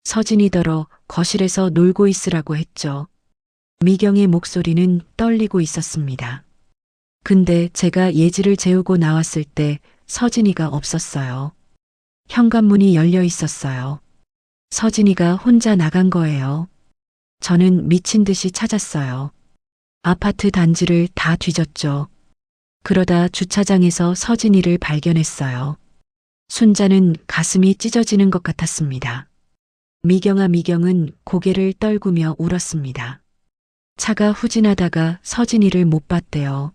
서진이더러 거실에서 놀고 있으라고 했죠. 미경의 목소리는 떨리고 있었습니다. 근데 제가 예지를 재우고 나왔을 때 서진이가 없었어요. 현관문이 열려 있었어요. 서진이가 혼자 나간 거예요. 저는 미친 듯이 찾았어요. 아파트 단지를 다 뒤졌죠. 그러다 주차장에서 서진이를 발견했어요. 순자는 가슴이 찢어지는 것 같았습니다. 미경아, 미경은 고개를 떨구며 울었습니다. 차가 후진하다가 서진이를 못 봤대요.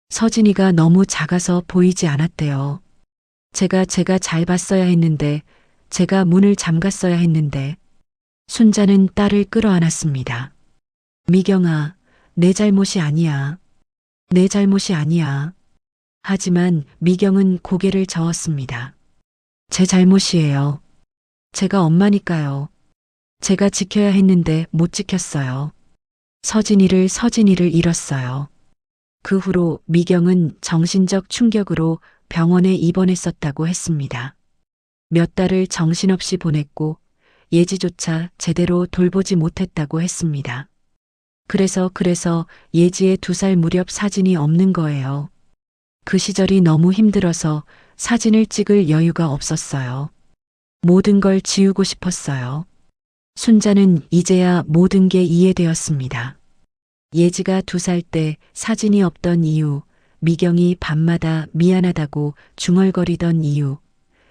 서진이가 너무 작아서 보이지 않았대요. 제가 잘 봤어야 했는데, 제가 문을 잠갔어야 했는데. 순자는 딸을 끌어안았습니다. 미경아, 내 잘못이 아니야. 내 잘못이 아니야. 하지만 미경은 고개를 저었습니다. 제 잘못이에요. 제가 엄마니까요. 제가 지켜야 했는데 못 지켰어요. 서진이를 잃었어요. 그 후로 미경은 정신적 충격으로 병원에 입원했었다고 했습니다. 몇 달을 정신없이 보냈고 예지조차 제대로 돌보지 못했다고 했습니다. 그래서 예지의 2살 무렵 사진이 없는 거예요. 그 시절이 너무 힘들어서 사진을 찍을 여유가 없었어요. 모든 걸 지우고 싶었어요. 순자는 이제야 모든 게 이해되었습니다. 예지가 2살 때 사진이 없던 이유, 미경이 밤마다 미안하다고 중얼거리던 이유,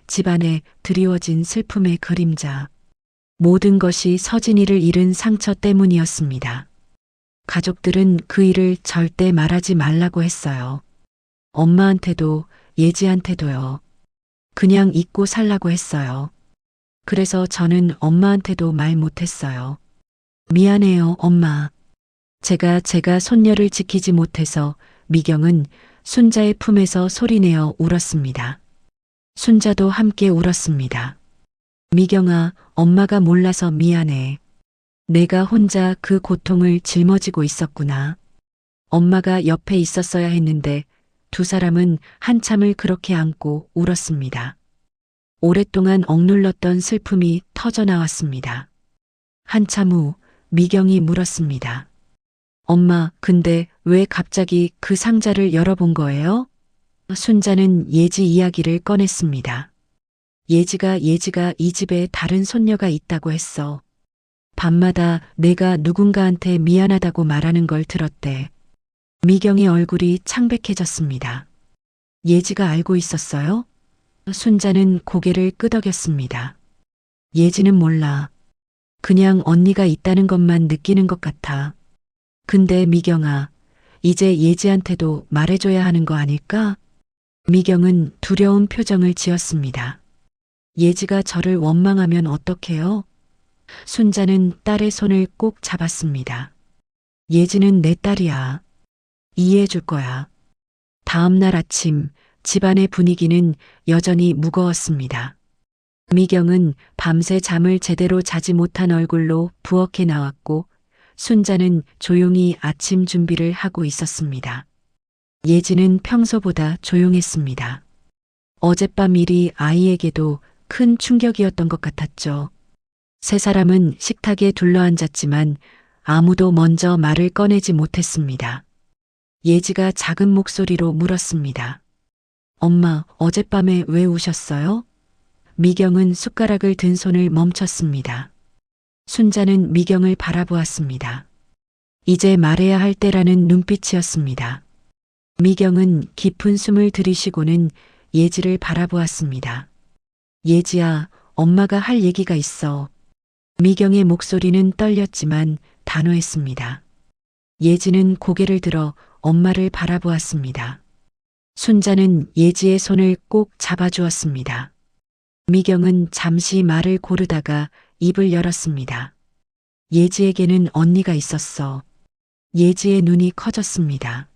집안에 드리워진 슬픔의 그림자. 모든 것이 서진이를 잃은 상처 때문이었습니다. 가족들은 그 일을 절대 말하지 말라고 했어요. 엄마한테도 예지한테도요. 그냥 잊고 살라고 했어요. 그래서 저는 엄마한테도 말 못했어요. 미안해요, 엄마. 제가 손녀를 지키지 못해서 미경은 순자의 품에서 소리내어 울었습니다. 순자도 함께 울었습니다. 미경아, 엄마가 몰라서 미안해. 내가 혼자 그 고통을 짊어지고 있었구나. 엄마가 옆에 있었어야 했는데 2사람은 한참을 그렇게 안고 울었습니다. 오랫동안 억눌렀던 슬픔이 터져나왔습니다. 한참 후 미경이 물었습니다. 엄마, 근데 왜 갑자기 그 상자를 열어본 거예요? 순자는 예지 이야기를 꺼냈습니다. 예지가 이 집에 다른 손녀가 있다고 했어. 밤마다 내가 누군가한테 미안하다고 말하는 걸 들었대. 미경의 얼굴이 창백해졌습니다. 예지가 알고 있었어요? 순자는 고개를 끄덕였습니다. 예지는 몰라. 그냥 언니가 있다는 것만 느끼는 것 같아. 근데 미경아, 이제 예지한테도 말해줘야 하는 거 아닐까? 미경은 두려운 표정을 지었습니다. 예지가 저를 원망하면 어떡해요? 순자는 딸의 손을 꼭 잡았습니다. 예지는 내 딸이야. 이해해 줄 거야. 다음 날 아침 집안의 분위기는 여전히 무거웠습니다. 미경은 밤새 잠을 제대로 자지 못한 얼굴로 부엌에 나왔고 순자는 조용히 아침 준비를 하고 있었습니다. 예지는 평소보다 조용했습니다. 어젯밤 일이 아이에게도 큰 충격이었던 것 같았죠. 3사람은 식탁에 둘러앉았지만 아무도 먼저 말을 꺼내지 못했습니다. 예지가 작은 목소리로 물었습니다. 엄마, 어젯밤에 왜 우셨어요? 미경은 숟가락을 든 손을 멈췄습니다. 순자는 미경을 바라보았습니다. 이제 말해야 할 때라는 눈빛이었습니다. 미경은 깊은 숨을 들이쉬고는 예지를 바라보았습니다. 예지야, 엄마가 할 얘기가 있어. 미경의 목소리는 떨렸지만 단호했습니다. 예지는 고개를 들어 엄마를 바라보았습니다. 순자는 예지의 손을 꼭 잡아주었습니다. 미경은 잠시 말을 고르다가 입을 열었습니다. 예지에게는 언니가 있었어. 예지의 눈이 커졌습니다.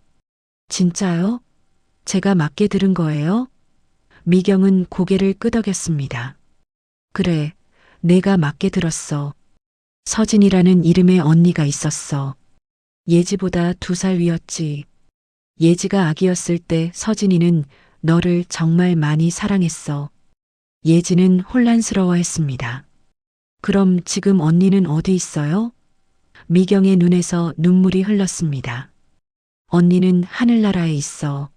진짜요? 제가 맞게 들은 거예요? 미경은 고개를 끄덕였습니다. 그래, 내가 맞게 들었어. 서진이라는 이름의 언니가 있었어. 예지보다 2살 위였지. 예지가 아기였을 때 서진이는 너를 정말 많이 사랑했어. 예지는 혼란스러워했습니다. 그럼 지금 언니는 어디 있어요? 미경의 눈에서 눈물이 흘렀습니다. 언니는 하늘나라에 있어.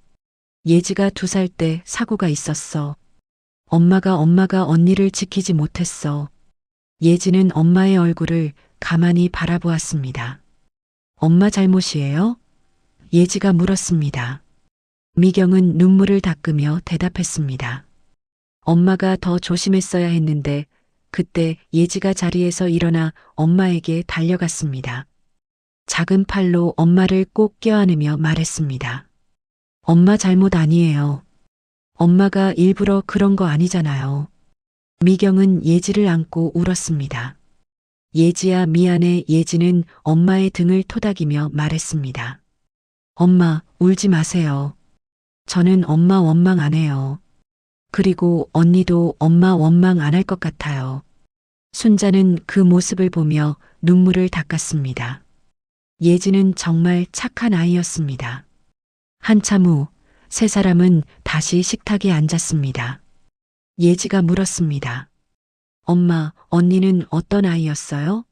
예지가 2살 때 사고가 있었어. 엄마가 언니를 지키지 못했어. 예지는 엄마의 얼굴을 가만히 바라보았습니다. 엄마 잘못이에요? 예지가 물었습니다. 미경은 눈물을 닦으며 대답했습니다. 엄마가 더 조심했어야 했는데 그때 예지가 자리에서 일어나 엄마에게 달려갔습니다. 작은 팔로 엄마를 꼭 껴안으며 말했습니다. 엄마 잘못 아니에요. 엄마가 일부러 그런 거 아니잖아요. 미경은 예지를 안고 울었습니다. 예지야 미안해. 예지는 엄마의 등을 토닥이며 말했습니다. 엄마, 울지 마세요. 저는 엄마 원망 안 해요. 그리고 언니도 엄마 원망 안 할 것 같아요. 순자는 그 모습을 보며 눈물을 닦았습니다. 예지는 정말 착한 아이였습니다. 한참 후 3사람은 다시 식탁에 앉았습니다. 예지가 물었습니다. 엄마, 언니는 어떤 아이였어요?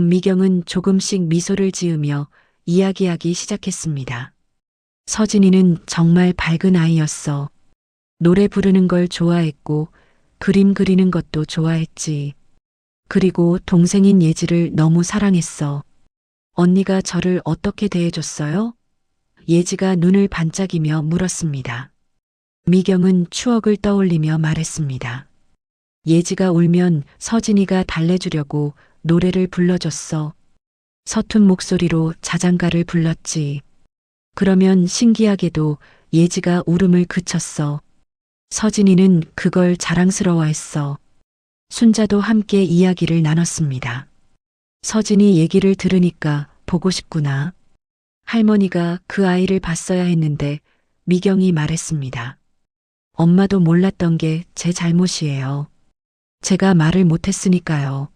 미경은 조금씩 미소를 지으며 이야기하기 시작했습니다. 서진이는 정말 밝은 아이였어. 노래 부르는 걸 좋아했고 그림 그리는 것도 좋아했지. 그리고 동생인 예지를 너무 사랑했어. 언니가 저를 어떻게 대해줬어요? 예지가 눈을 반짝이며 물었습니다. 미경은 추억을 떠올리며 말했습니다. 예지가 울면 서진이가 달래주려고 노래를 불러줬어. 서툰 목소리로 자장가를 불렀지. 그러면 신기하게도 예지가 울음을 그쳤어. 서진이는 그걸 자랑스러워했어. 순자도 함께 이야기를 나눴습니다. 서진이 얘기를 들으니까 보고 싶구나. 할머니가 그 아이를 봤어야 했는데 미경이 말했습니다. 엄마도 몰랐던 게 제 잘못이에요. 제가 말을 못했으니까요.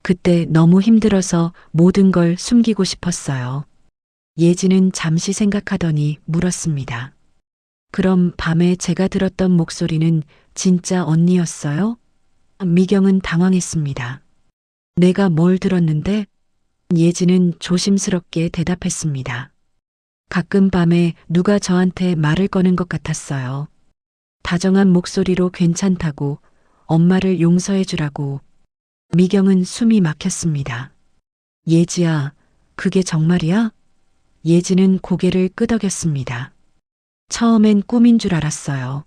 그때 너무 힘들어서 모든 걸 숨기고 싶었어요. 예지는 잠시 생각하더니 물었습니다. 그럼 밤에 제가 들었던 목소리는 진짜 언니였어요? 미경은 당황했습니다. 내가 뭘 들었는데? 예지는 조심스럽게 대답했습니다. 가끔 밤에 누가 저한테 말을 거는 것 같았어요. 다정한 목소리로 괜찮다고, 엄마를 용서해 주라고. 미경은 숨이 막혔습니다. 예지야, 그게 정말이야? 예지는 고개를 끄덕였습니다. 처음엔 꿈인 줄 알았어요.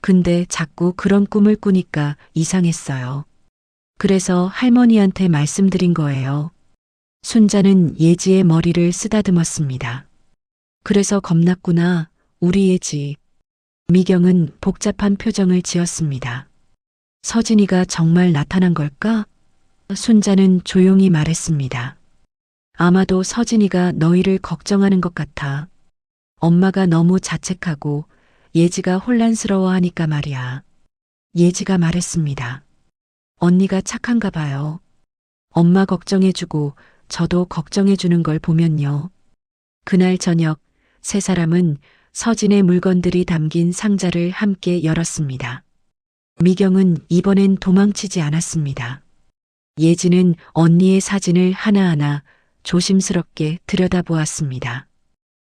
근데 자꾸 그런 꿈을 꾸니까 이상했어요. 그래서 할머니한테 말씀드린 거예요. 순자는 예지의 머리를 쓰다듬었습니다. 그래서 겁났구나, 우리 예지. 미경은 복잡한 표정을 지었습니다. 서진이가 정말 나타난 걸까? 순자는 조용히 말했습니다. 아마도 서진이가 너희를 걱정하는 것 같아. 엄마가 너무 자책하고 예지가 혼란스러워하니까 말이야. 예지가 말했습니다. 언니가 착한가 봐요. 엄마 걱정해주고 저도 걱정해주는 걸 보면요. 그날 저녁 세 사람은 서진의 물건들이 담긴 상자를 함께 열었습니다. 미경은 이번엔 도망치지 않았습니다. 예지는 언니의 사진을 하나하나 조심스럽게 들여다보았습니다.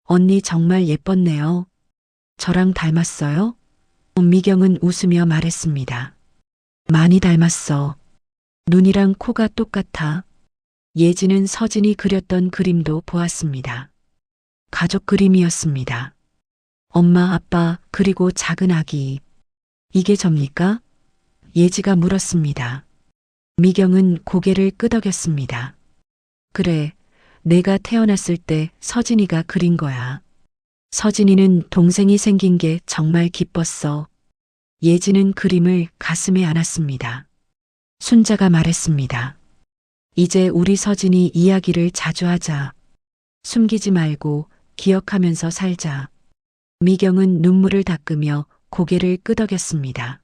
언니 정말 예뻤네요. 저랑 닮았어요? 미경은 웃으며 말했습니다. 많이 닮았어. 눈이랑 코가 똑같아. 예지는 서진이 그렸던 그림도 보았습니다. 가족 그림이었습니다. 엄마, 아빠, 그리고 작은 아기. 이게 접니까? 예지가 물었습니다. 미경은 고개를 끄덕였습니다. 그래, 내가 태어났을 때 서진이가 그린 거야. 서진이는 동생이 생긴 게 정말 기뻤어. 예지는 그림을 가슴에 안았습니다. 순자가 말했습니다. 이제 우리 서진이 이야기를 자주 하자. 숨기지 말고 기억하면서 살자. 미경은 눈물을 닦으며 고개를 끄덕였습니다.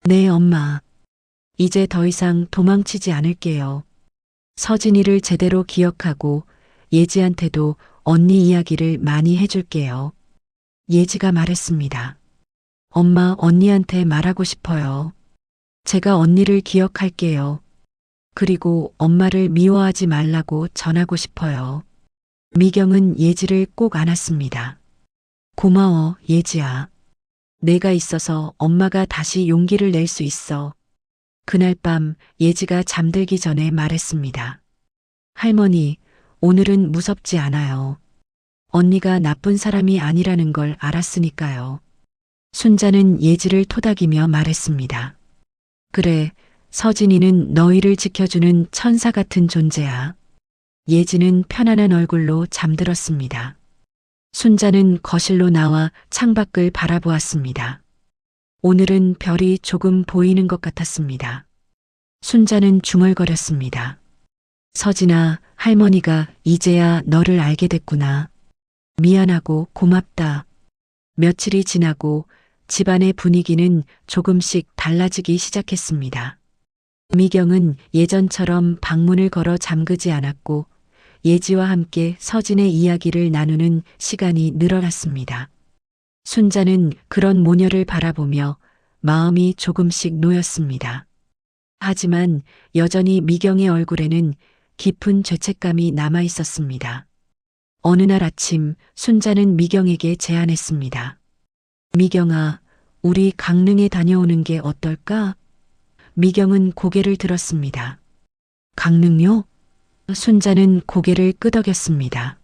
네, 엄마. 이제 더 이상 도망치지 않을게요. 서진이를 제대로 기억하고 예지한테도 언니 이야기를 많이 해줄게요. 예지가 말했습니다. 엄마, 언니한테 말하고 싶어요. 제가 언니를 기억할게요. 그리고 엄마를 미워하지 말라고 전하고 싶어요. 미경은 예지를 꼭 안았습니다. 고마워, 예지야. 내가 있어서 엄마가 다시 용기를 낼 수 있어. 그날 밤 예지가 잠들기 전에 말했습니다. 할머니, 오늘은 무섭지 않아요. 언니가 나쁜 사람이 아니라는 걸 알았으니까요. 순자는 예지를 토닥이며 말했습니다. 그래, 서진이는 너희를 지켜주는 천사 같은 존재야. 예지는 편안한 얼굴로 잠들었습니다. 순자는 거실로 나와 창밖을 바라보았습니다. 오늘은 별이 조금 보이는 것 같았습니다. 순자는 중얼거렸습니다. 서진아, 할머니가 이제야 너를 알게 됐구나. 미안하고 고맙다. 며칠이 지나고 집안의 분위기는 조금씩 달라지기 시작했습니다. 미경은 예전처럼 방문을 걸어 잠그지 않았고 예지와 함께 서진의 이야기를 나누는 시간이 늘어났습니다. 순자는 그런 모녀를 바라보며 마음이 조금씩 놓였습니다. 하지만 여전히 미경의 얼굴에는 깊은 죄책감이 남아 있었습니다. 어느 날 아침 순자는 미경에게 제안했습니다. 미경아, 우리 강릉에 다녀오는 게 어떨까? 미경은 고개를 들었습니다. 강릉요? 순자는 고개를 끄덕였습니다.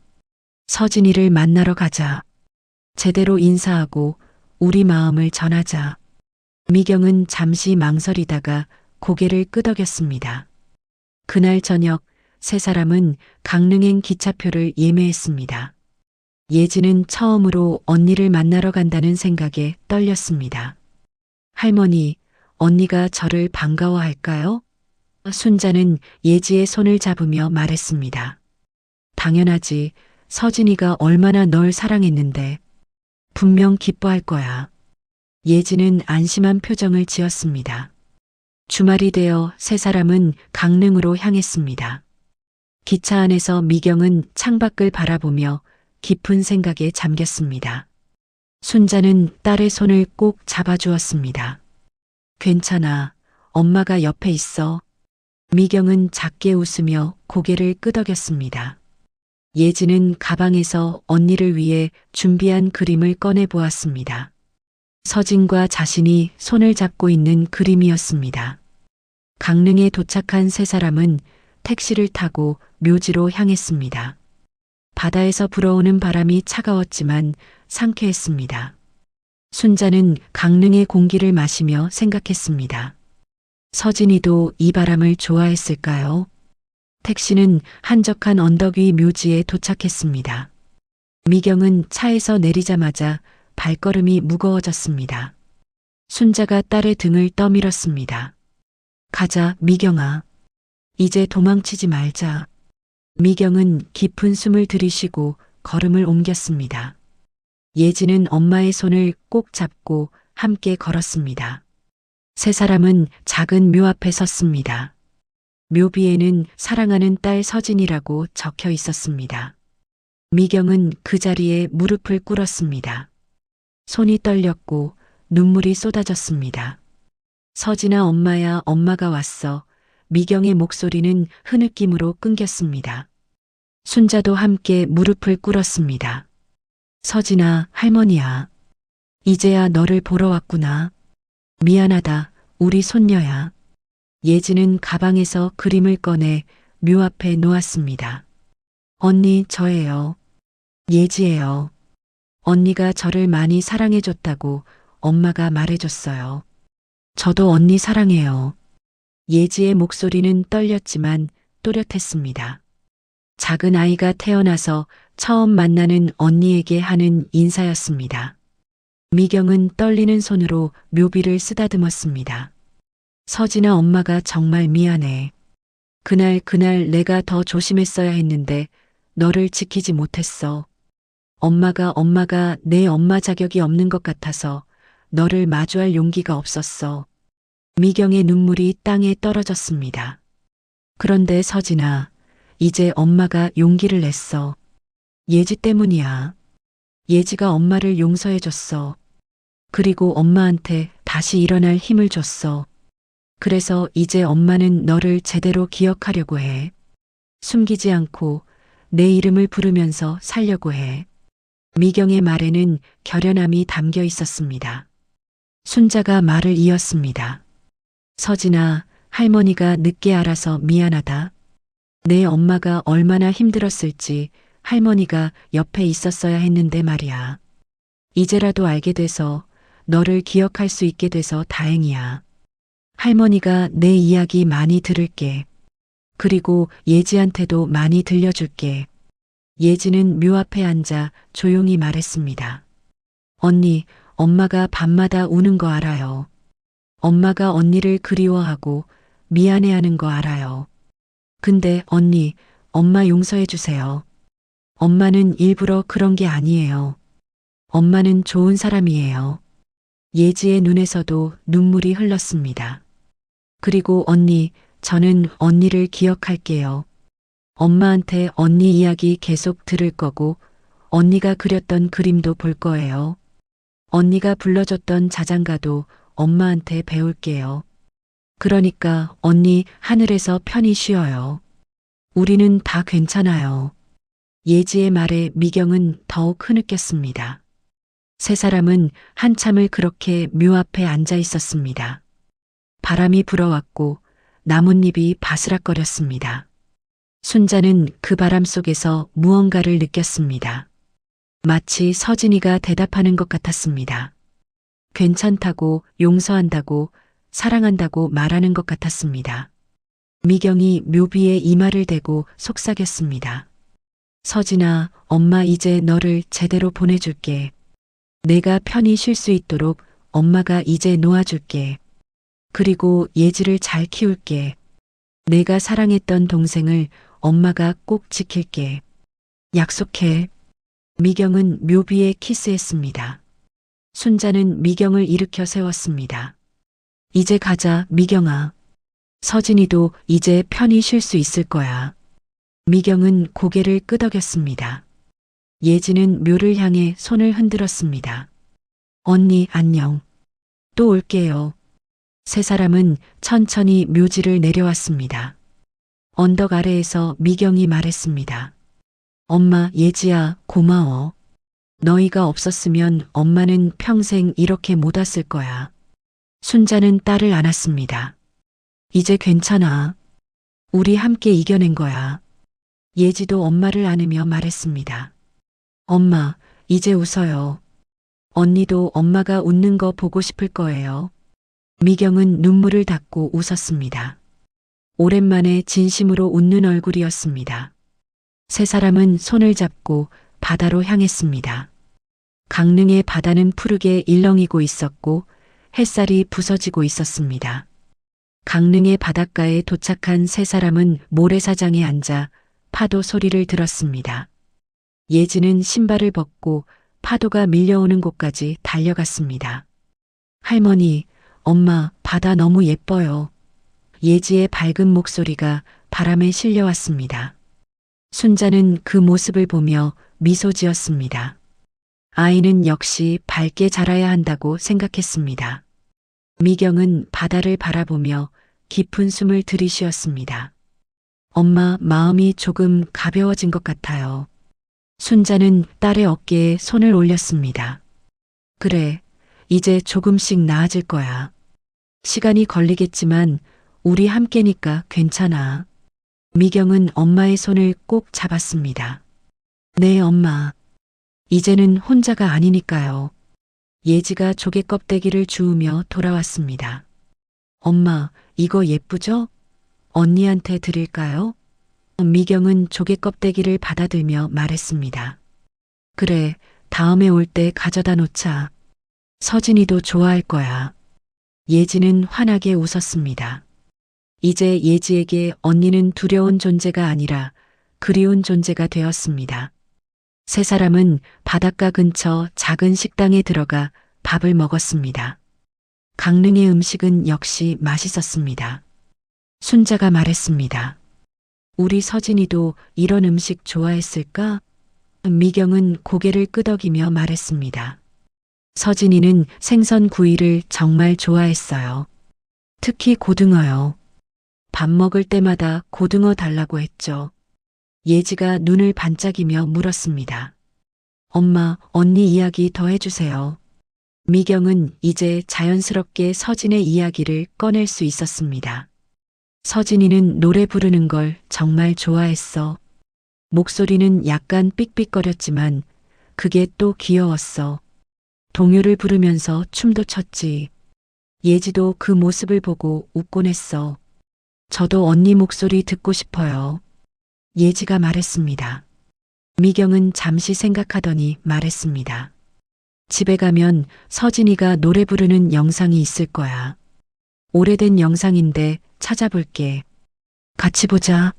서진이를 만나러 가자. 제대로 인사하고 우리 마음을 전하자. 미경은 잠시 망설이다가 고개를 끄덕였습니다. 그날 저녁 세 사람은 강릉행 기차표를 예매했습니다. 예지는 처음으로 언니를 만나러 간다는 생각에 떨렸습니다. 할머니, 언니가 저를 반가워할까요? 순자는 예지의 손을 잡으며 말했습니다. 당연하지. 서진이가 얼마나 널 사랑했는데. 분명 기뻐할 거야. 예지는 안심한 표정을 지었습니다. 주말이 되어 세 사람은 강릉으로 향했습니다. 기차 안에서 미경은 창밖을 바라보며 깊은 생각에 잠겼습니다. 순자는 딸의 손을 꼭 잡아주었습니다. 괜찮아. 엄마가 옆에 있어. 미경은 작게 웃으며 고개를 끄덕였습니다. 예지는 가방에서 언니를 위해 준비한 그림을 꺼내 보았습니다. 서진과 자신이 손을 잡고 있는 그림이었습니다. 강릉에 도착한 세 사람은 택시를 타고 묘지로 향했습니다. 바다에서 불어오는 바람이 차가웠지만 상쾌했습니다. 순자는 강릉의 공기를 마시며 생각했습니다. 서진이도 이 바람을 좋아했을까요? 택시는 한적한 언덕 위 묘지에 도착했습니다. 미경은 차에서 내리자마자 발걸음이 무거워졌습니다. 순자가 딸의 등을 떠밀었습니다. 가자, 미경아. 이제 도망치지 말자. 미경은 깊은 숨을 들이쉬고 걸음을 옮겼습니다. 예지는 엄마의 손을 꼭 잡고 함께 걸었습니다. 세 사람은 작은 묘 앞에 섰습니다. 묘비에는 사랑하는 딸 서진이라고 적혀 있었습니다. 미경은 그 자리에 무릎을 꿇었습니다. 손이 떨렸고 눈물이 쏟아졌습니다. 서진아 엄마야, 엄마가 왔어. 미경의 목소리는 흐느낌으로 끊겼습니다. 순자도 함께 무릎을 꿇었습니다. 서진아, 할머니야. 이제야 너를 보러 왔구나. 미안하다, 우리 손녀야. 예지는 가방에서 그림을 꺼내 묘 앞에 놓았습니다. 언니, 저예요. 예지예요. 언니가 저를 많이 사랑해줬다고 엄마가 말해줬어요. 저도 언니 사랑해요. 예지의 목소리는 떨렸지만 또렷했습니다. 작은 아이가 태어나서 처음 만나는 언니에게 하는 인사였습니다. 미경은 떨리는 손으로 묘비를 쓰다듬었습니다. 서진아, 엄마가 정말 미안해. 그날 내가 더 조심했어야 했는데 너를 지키지 못했어. 엄마가 내 엄마 자격이 없는 것 같아서 너를 마주할 용기가 없었어. 미경의 눈물이 땅에 떨어졌습니다. 그런데 서진아, 이제 엄마가 용기를 냈어. 예지 때문이야. 예지가 엄마를 용서해줬어. 그리고 엄마한테 다시 일어날 힘을 줬어. 그래서 이제 엄마는 너를 제대로 기억하려고 해. 숨기지 않고 내 이름을 부르면서 살려고 해. 미경의 말에는 결연함이 담겨 있었습니다. 순자가 말을 이었습니다. 서진아, 할머니가 늦게 알아서 미안하다. 내 엄마가 얼마나 힘들었을지 할머니가 옆에 있었어야 했는데 말이야. 이제라도 알게 돼서 너를 기억할 수 있게 돼서 다행이야. 할머니가 내 이야기 많이 들을게. 그리고 예지한테도 많이 들려줄게. 예지는 묘 앞에 앉아 조용히 말했습니다. 언니, 엄마가 밤마다 우는 거 알아요. 엄마가 언니를 그리워하고 미안해하는 거 알아요. 근데 언니, 엄마 용서해 주세요. 엄마는 일부러 그런 게 아니에요. 엄마는 좋은 사람이에요. 예지의 눈에서도 눈물이 흘렀습니다. 그리고 언니, 저는 언니를 기억할게요. 엄마한테 언니 이야기 계속 들을 거고 언니가 그렸던 그림도 볼 거예요. 언니가 불러줬던 자장가도 엄마한테 배울게요. 그러니까 언니 하늘에서 편히 쉬어요. 우리는 다 괜찮아요. 예지의 말에 미경은 더욱 흐느꼈습니다. 세 사람은 한참을 그렇게 묘 앞에 앉아 있었습니다. 바람이 불어왔고 나뭇잎이 바스락거렸습니다. 순자는 그 바람 속에서 무언가를 느꼈습니다. 마치 서진이가 대답하는 것 같았습니다. 괜찮다고, 용서한다고, 사랑한다고 말하는 것 같았습니다. 미경이 묘비에 이마를 대고 속삭였습니다. 서진아, 엄마 이제 너를 제대로 보내줄게. 내가 편히 쉴 수 있도록 엄마가 이제 놓아줄게. 그리고 예지를 잘 키울게. 내가 사랑했던 동생을 엄마가 꼭 지킬게. 약속해. 미경은 묘비에 키스했습니다. 순자는 미경을 일으켜 세웠습니다. 이제 가자, 미경아. 서진이도 이제 편히 쉴 수 있을 거야. 미경은 고개를 끄덕였습니다. 예지는 묘를 향해 손을 흔들었습니다. 언니, 안녕. 또 올게요. 세 사람은 천천히 묘지를 내려왔습니다. 언덕 아래에서 미경이 말했습니다. 엄마, 예지야, 고마워. 너희가 없었으면 엄마는 평생 이렇게 못 왔을 거야. 순자는 딸을 안았습니다. 이제 괜찮아. 우리 함께 이겨낸 거야. 예지도 엄마를 안으며 말했습니다. 엄마, 이제 웃어요. 언니도 엄마가 웃는 거 보고 싶을 거예요. 미경은 눈물을 닦고 웃었습니다. 오랜만에 진심으로 웃는 얼굴이었습니다. 세 사람은 손을 잡고 바다로 향했습니다. 강릉의 바다는 푸르게 일렁이고 있었고 햇살이 부서지고 있었습니다. 강릉의 바닷가에 도착한 세 사람은 모래사장에 앉아 파도 소리를 들었습니다. 예지는 신발을 벗고 파도가 밀려오는 곳까지 달려갔습니다. 할머니, 엄마, 바다 너무 예뻐요. 예지의 밝은 목소리가 바람에 실려왔습니다. 순자는 그 모습을 보며 미소 지었습니다. 아이는 역시 밝게 자라야 한다고 생각했습니다. 미경은 바다를 바라보며 깊은 숨을 들이쉬었습니다. 엄마, 마음이 조금 가벼워진 것 같아요. 순자는 딸의 어깨에 손을 올렸습니다. 그래, 이제 조금씩 나아질 거야. 시간이 걸리겠지만 우리 함께니까 괜찮아. 미경은 엄마의 손을 꼭 잡았습니다. 네, 엄마. 이제는 혼자가 아니니까요. 예지가 조개 껍데기를 주우며 돌아왔습니다. 엄마, 이거 예쁘죠? 언니한테 드릴까요? 미경은 조개 껍데기를 받아들며 말했습니다. 그래, 다음에 올 때 가져다 놓자. 서진이도 좋아할 거야. 예지는 환하게 웃었습니다. 이제 예지에게 언니는 두려운 존재가 아니라 그리운 존재가 되었습니다. 세 사람은 바닷가 근처 작은 식당에 들어가 밥을 먹었습니다. 강릉의 음식은 역시 맛있었습니다. 순자가 말했습니다. 우리 서진이도 이런 음식 좋아했을까? 미경은 고개를 끄덕이며 말했습니다. 서진이는 생선 구이를 정말 좋아했어요. 특히 고등어요. 밥 먹을 때마다 고등어 달라고 했죠. 예지가 눈을 반짝이며 물었습니다. 엄마, 언니 이야기 더 해주세요. 미경은 이제 자연스럽게 서진의 이야기를 꺼낼 수 있었습니다. 서진이는 노래 부르는 걸 정말 좋아했어. 목소리는 약간 삑삑거렸지만 그게 또 귀여웠어. 동요를 부르면서 춤도 췄지. 예지도 그 모습을 보고 웃곤 했어. 저도 언니 목소리 듣고 싶어요. 예지가 말했습니다. 미경은 잠시 생각하더니 말했습니다. 집에 가면 서진이가 노래 부르는 영상이 있을 거야. 오래된 영상인데 찾아볼게. 같이 보자.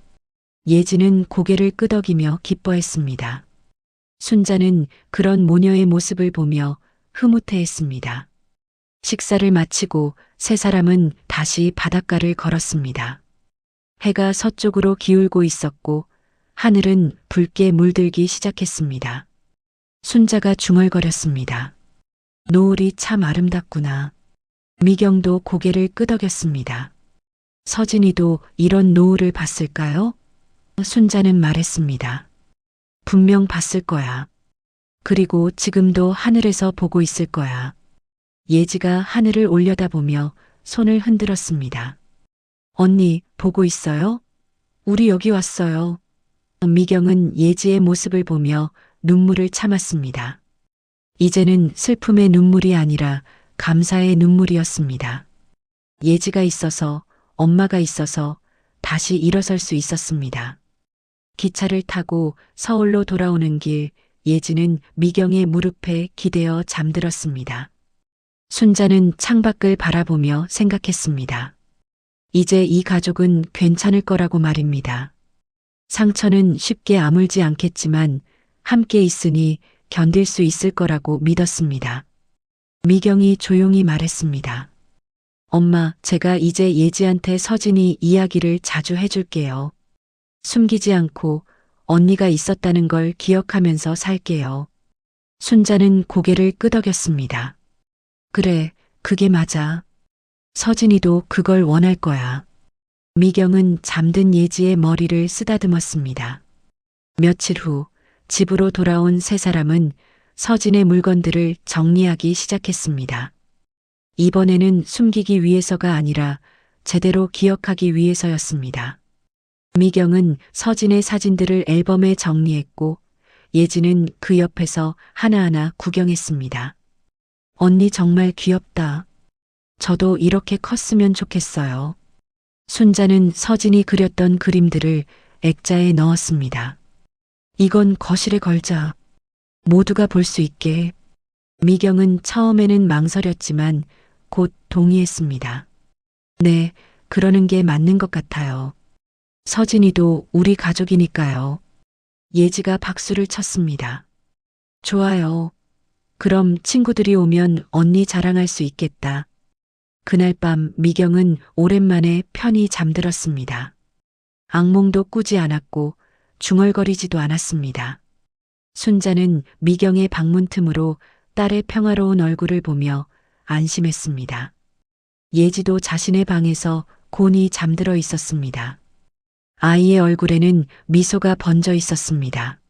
예지는 고개를 끄덕이며 기뻐했습니다. 순자는 그런 모녀의 모습을 보며 흐뭇해했습니다. 식사를 마치고 세 사람은 다시 바닷가를 걸었습니다. 해가 서쪽으로 기울고 있었고 하늘은 붉게 물들기 시작했습니다. 순자가 중얼거렸습니다. 노을이 참 아름답구나. 미경도 고개를 끄덕였습니다. 서진이도 이런 노을을 봤을까요? 순자는 말했습니다. 분명 봤을 거야. 그리고 지금도 하늘에서 보고 있을 거야. 예지가 하늘을 올려다보며 손을 흔들었습니다. 언니, 보고 있어요? 우리 여기 왔어요. 미경은 예지의 모습을 보며 눈물을 참았습니다. 이제는 슬픔의 눈물이 아니라 감사의 눈물이었습니다. 예지가 있어서, 엄마가 있어서 다시 일어설 수 있었습니다. 기차를 타고 서울로 돌아오는 길, 예지는 미경의 무릎에 기대어 잠들었습니다. 순자는 창밖을 바라보며 생각했습니다. 이제 이 가족은 괜찮을 거라고 말입니다. 상처는 쉽게 아물지 않겠지만 함께 있으니 견딜 수 있을 거라고 믿었습니다. 미경이 조용히 말했습니다. 엄마, 제가 이제 예지한테 서진이 이야기를 자주 해줄게요. 숨기지 않고 언니가 있었다는 걸 기억하면서 살게요. 순자는 고개를 끄덕였습니다. 그래, 그게 맞아. 서진이도 그걸 원할 거야. 미경은 잠든 예지의 머리를 쓰다듬었습니다. 며칠 후 집으로 돌아온 세 사람은 서진의 물건들을 정리하기 시작했습니다. 이번에는 숨기기 위해서가 아니라 제대로 기억하기 위해서였습니다. 미경은 서진의 사진들을 앨범에 정리했고 예지는 그 옆에서 하나하나 구경했습니다. 언니 정말 귀엽다. 저도 이렇게 컸으면 좋겠어요. 순자는 서진이 그렸던 그림들을 액자에 넣었습니다. 이건 거실에 걸자. 모두가 볼 수 있게. 미경은 처음에는 망설였지만 곧 동의했습니다. 네, 그러는 게 맞는 것 같아요. 서진이도 우리 가족이니까요. 예지가 박수를 쳤습니다. 좋아요. 그럼 친구들이 오면 언니 자랑할 수 있겠다. 그날 밤 미경은 오랜만에 편히 잠들었습니다. 악몽도 꾸지 않았고 중얼거리지도 않았습니다. 순자는 미경의 방문 틈으로 딸의 평화로운 얼굴을 보며 안심했습니다. 예지도 자신의 방에서 곤히 잠들어 있었습니다. 아이의 얼굴에는 미소가 번져 있었습니다.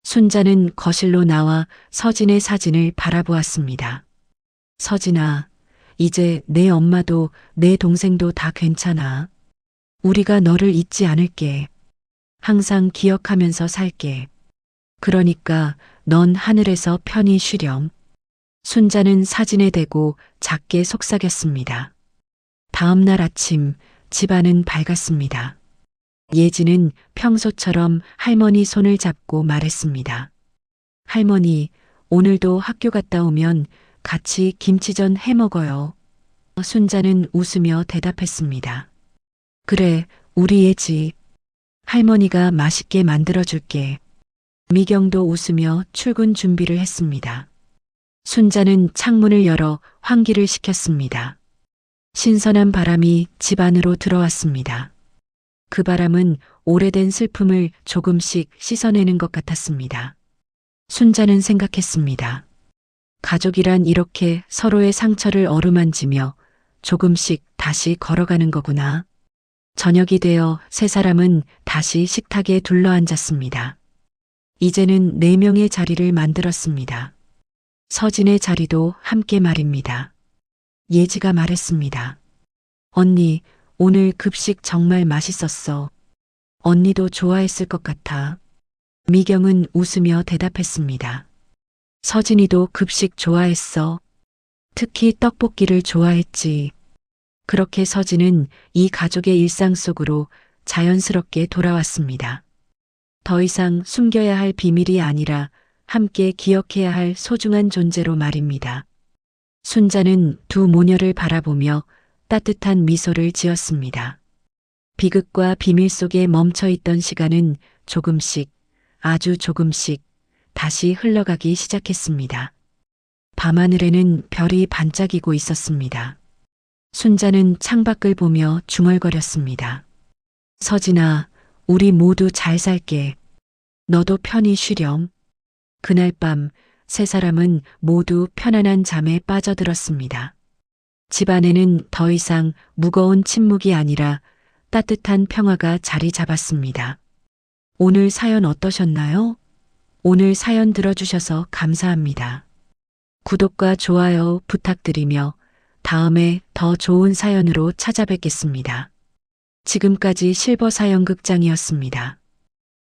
순자는 거실로 나와 서진의 사진을 바라보았습니다. 서진아, 이제 내 엄마도 내 동생도 다 괜찮아. 우리가 너를 잊지 않을게. 항상 기억하면서 살게. 그러니까 넌 하늘에서 편히 쉬렴. 순자는 사진에 대고 작게 속삭였습니다. 다음 날 아침 집안은 밝았습니다. 예지는 평소처럼 할머니 손을 잡고 말했습니다. 할머니, 오늘도 학교 갔다 오면 같이 김치전 해 먹어요. 순자는 웃으며 대답했습니다. 그래, 우리 예지. 할머니가 맛있게 만들어줄게. 미경도 웃으며 출근 준비를 했습니다. 순자는 창문을 열어 환기를 시켰습니다. 신선한 바람이 집 안으로 들어왔습니다. 그 바람은 오래된 슬픔을 조금씩 씻어내는 것 같았습니다. 순자는 생각했습니다. 가족이란 이렇게 서로의 상처를 어루만지며 조금씩 다시 걸어가는 거구나. 저녁이 되어 세 사람은 다시 식탁에 둘러앉았습니다. 이제는 4명의 자리를 만들었습니다. 서진의 자리도 함께 말입니다. 예지가 말했습니다. 언니, 오늘 급식 정말 맛있었어. 언니도 좋아했을 것 같아. 미경은 웃으며 대답했습니다. 서진이도 급식 좋아했어. 특히 떡볶이를 좋아했지. 그렇게 서진은 이 가족의 일상 속으로 자연스럽게 돌아왔습니다. 더 이상 숨겨야 할 비밀이 아니라 함께 기억해야 할 소중한 존재로 말입니다. 순자는 두 모녀를 바라보며 따뜻한 미소를 지었습니다. 비극과 비밀 속에 멈춰있던 시간은 조금씩, 아주 조금씩 다시 흘러가기 시작했습니다. 밤하늘에는 별이 반짝이고 있었습니다. 순자는 창밖을 보며 중얼거렸습니다. 서진아, 우리 모두 잘 살게. 너도 편히 쉬렴. 그날 밤 세 사람은 모두 편안한 잠에 빠져들었습니다. 집안에는 더 이상 무거운 침묵이 아니라 따뜻한 평화가 자리 잡았습니다. 오늘 사연 어떠셨나요? 오늘 사연 들어주셔서 감사합니다. 구독과 좋아요 부탁드리며 다음에 더 좋은 사연으로 찾아뵙겠습니다. 지금까지 실버사연극장이었습니다.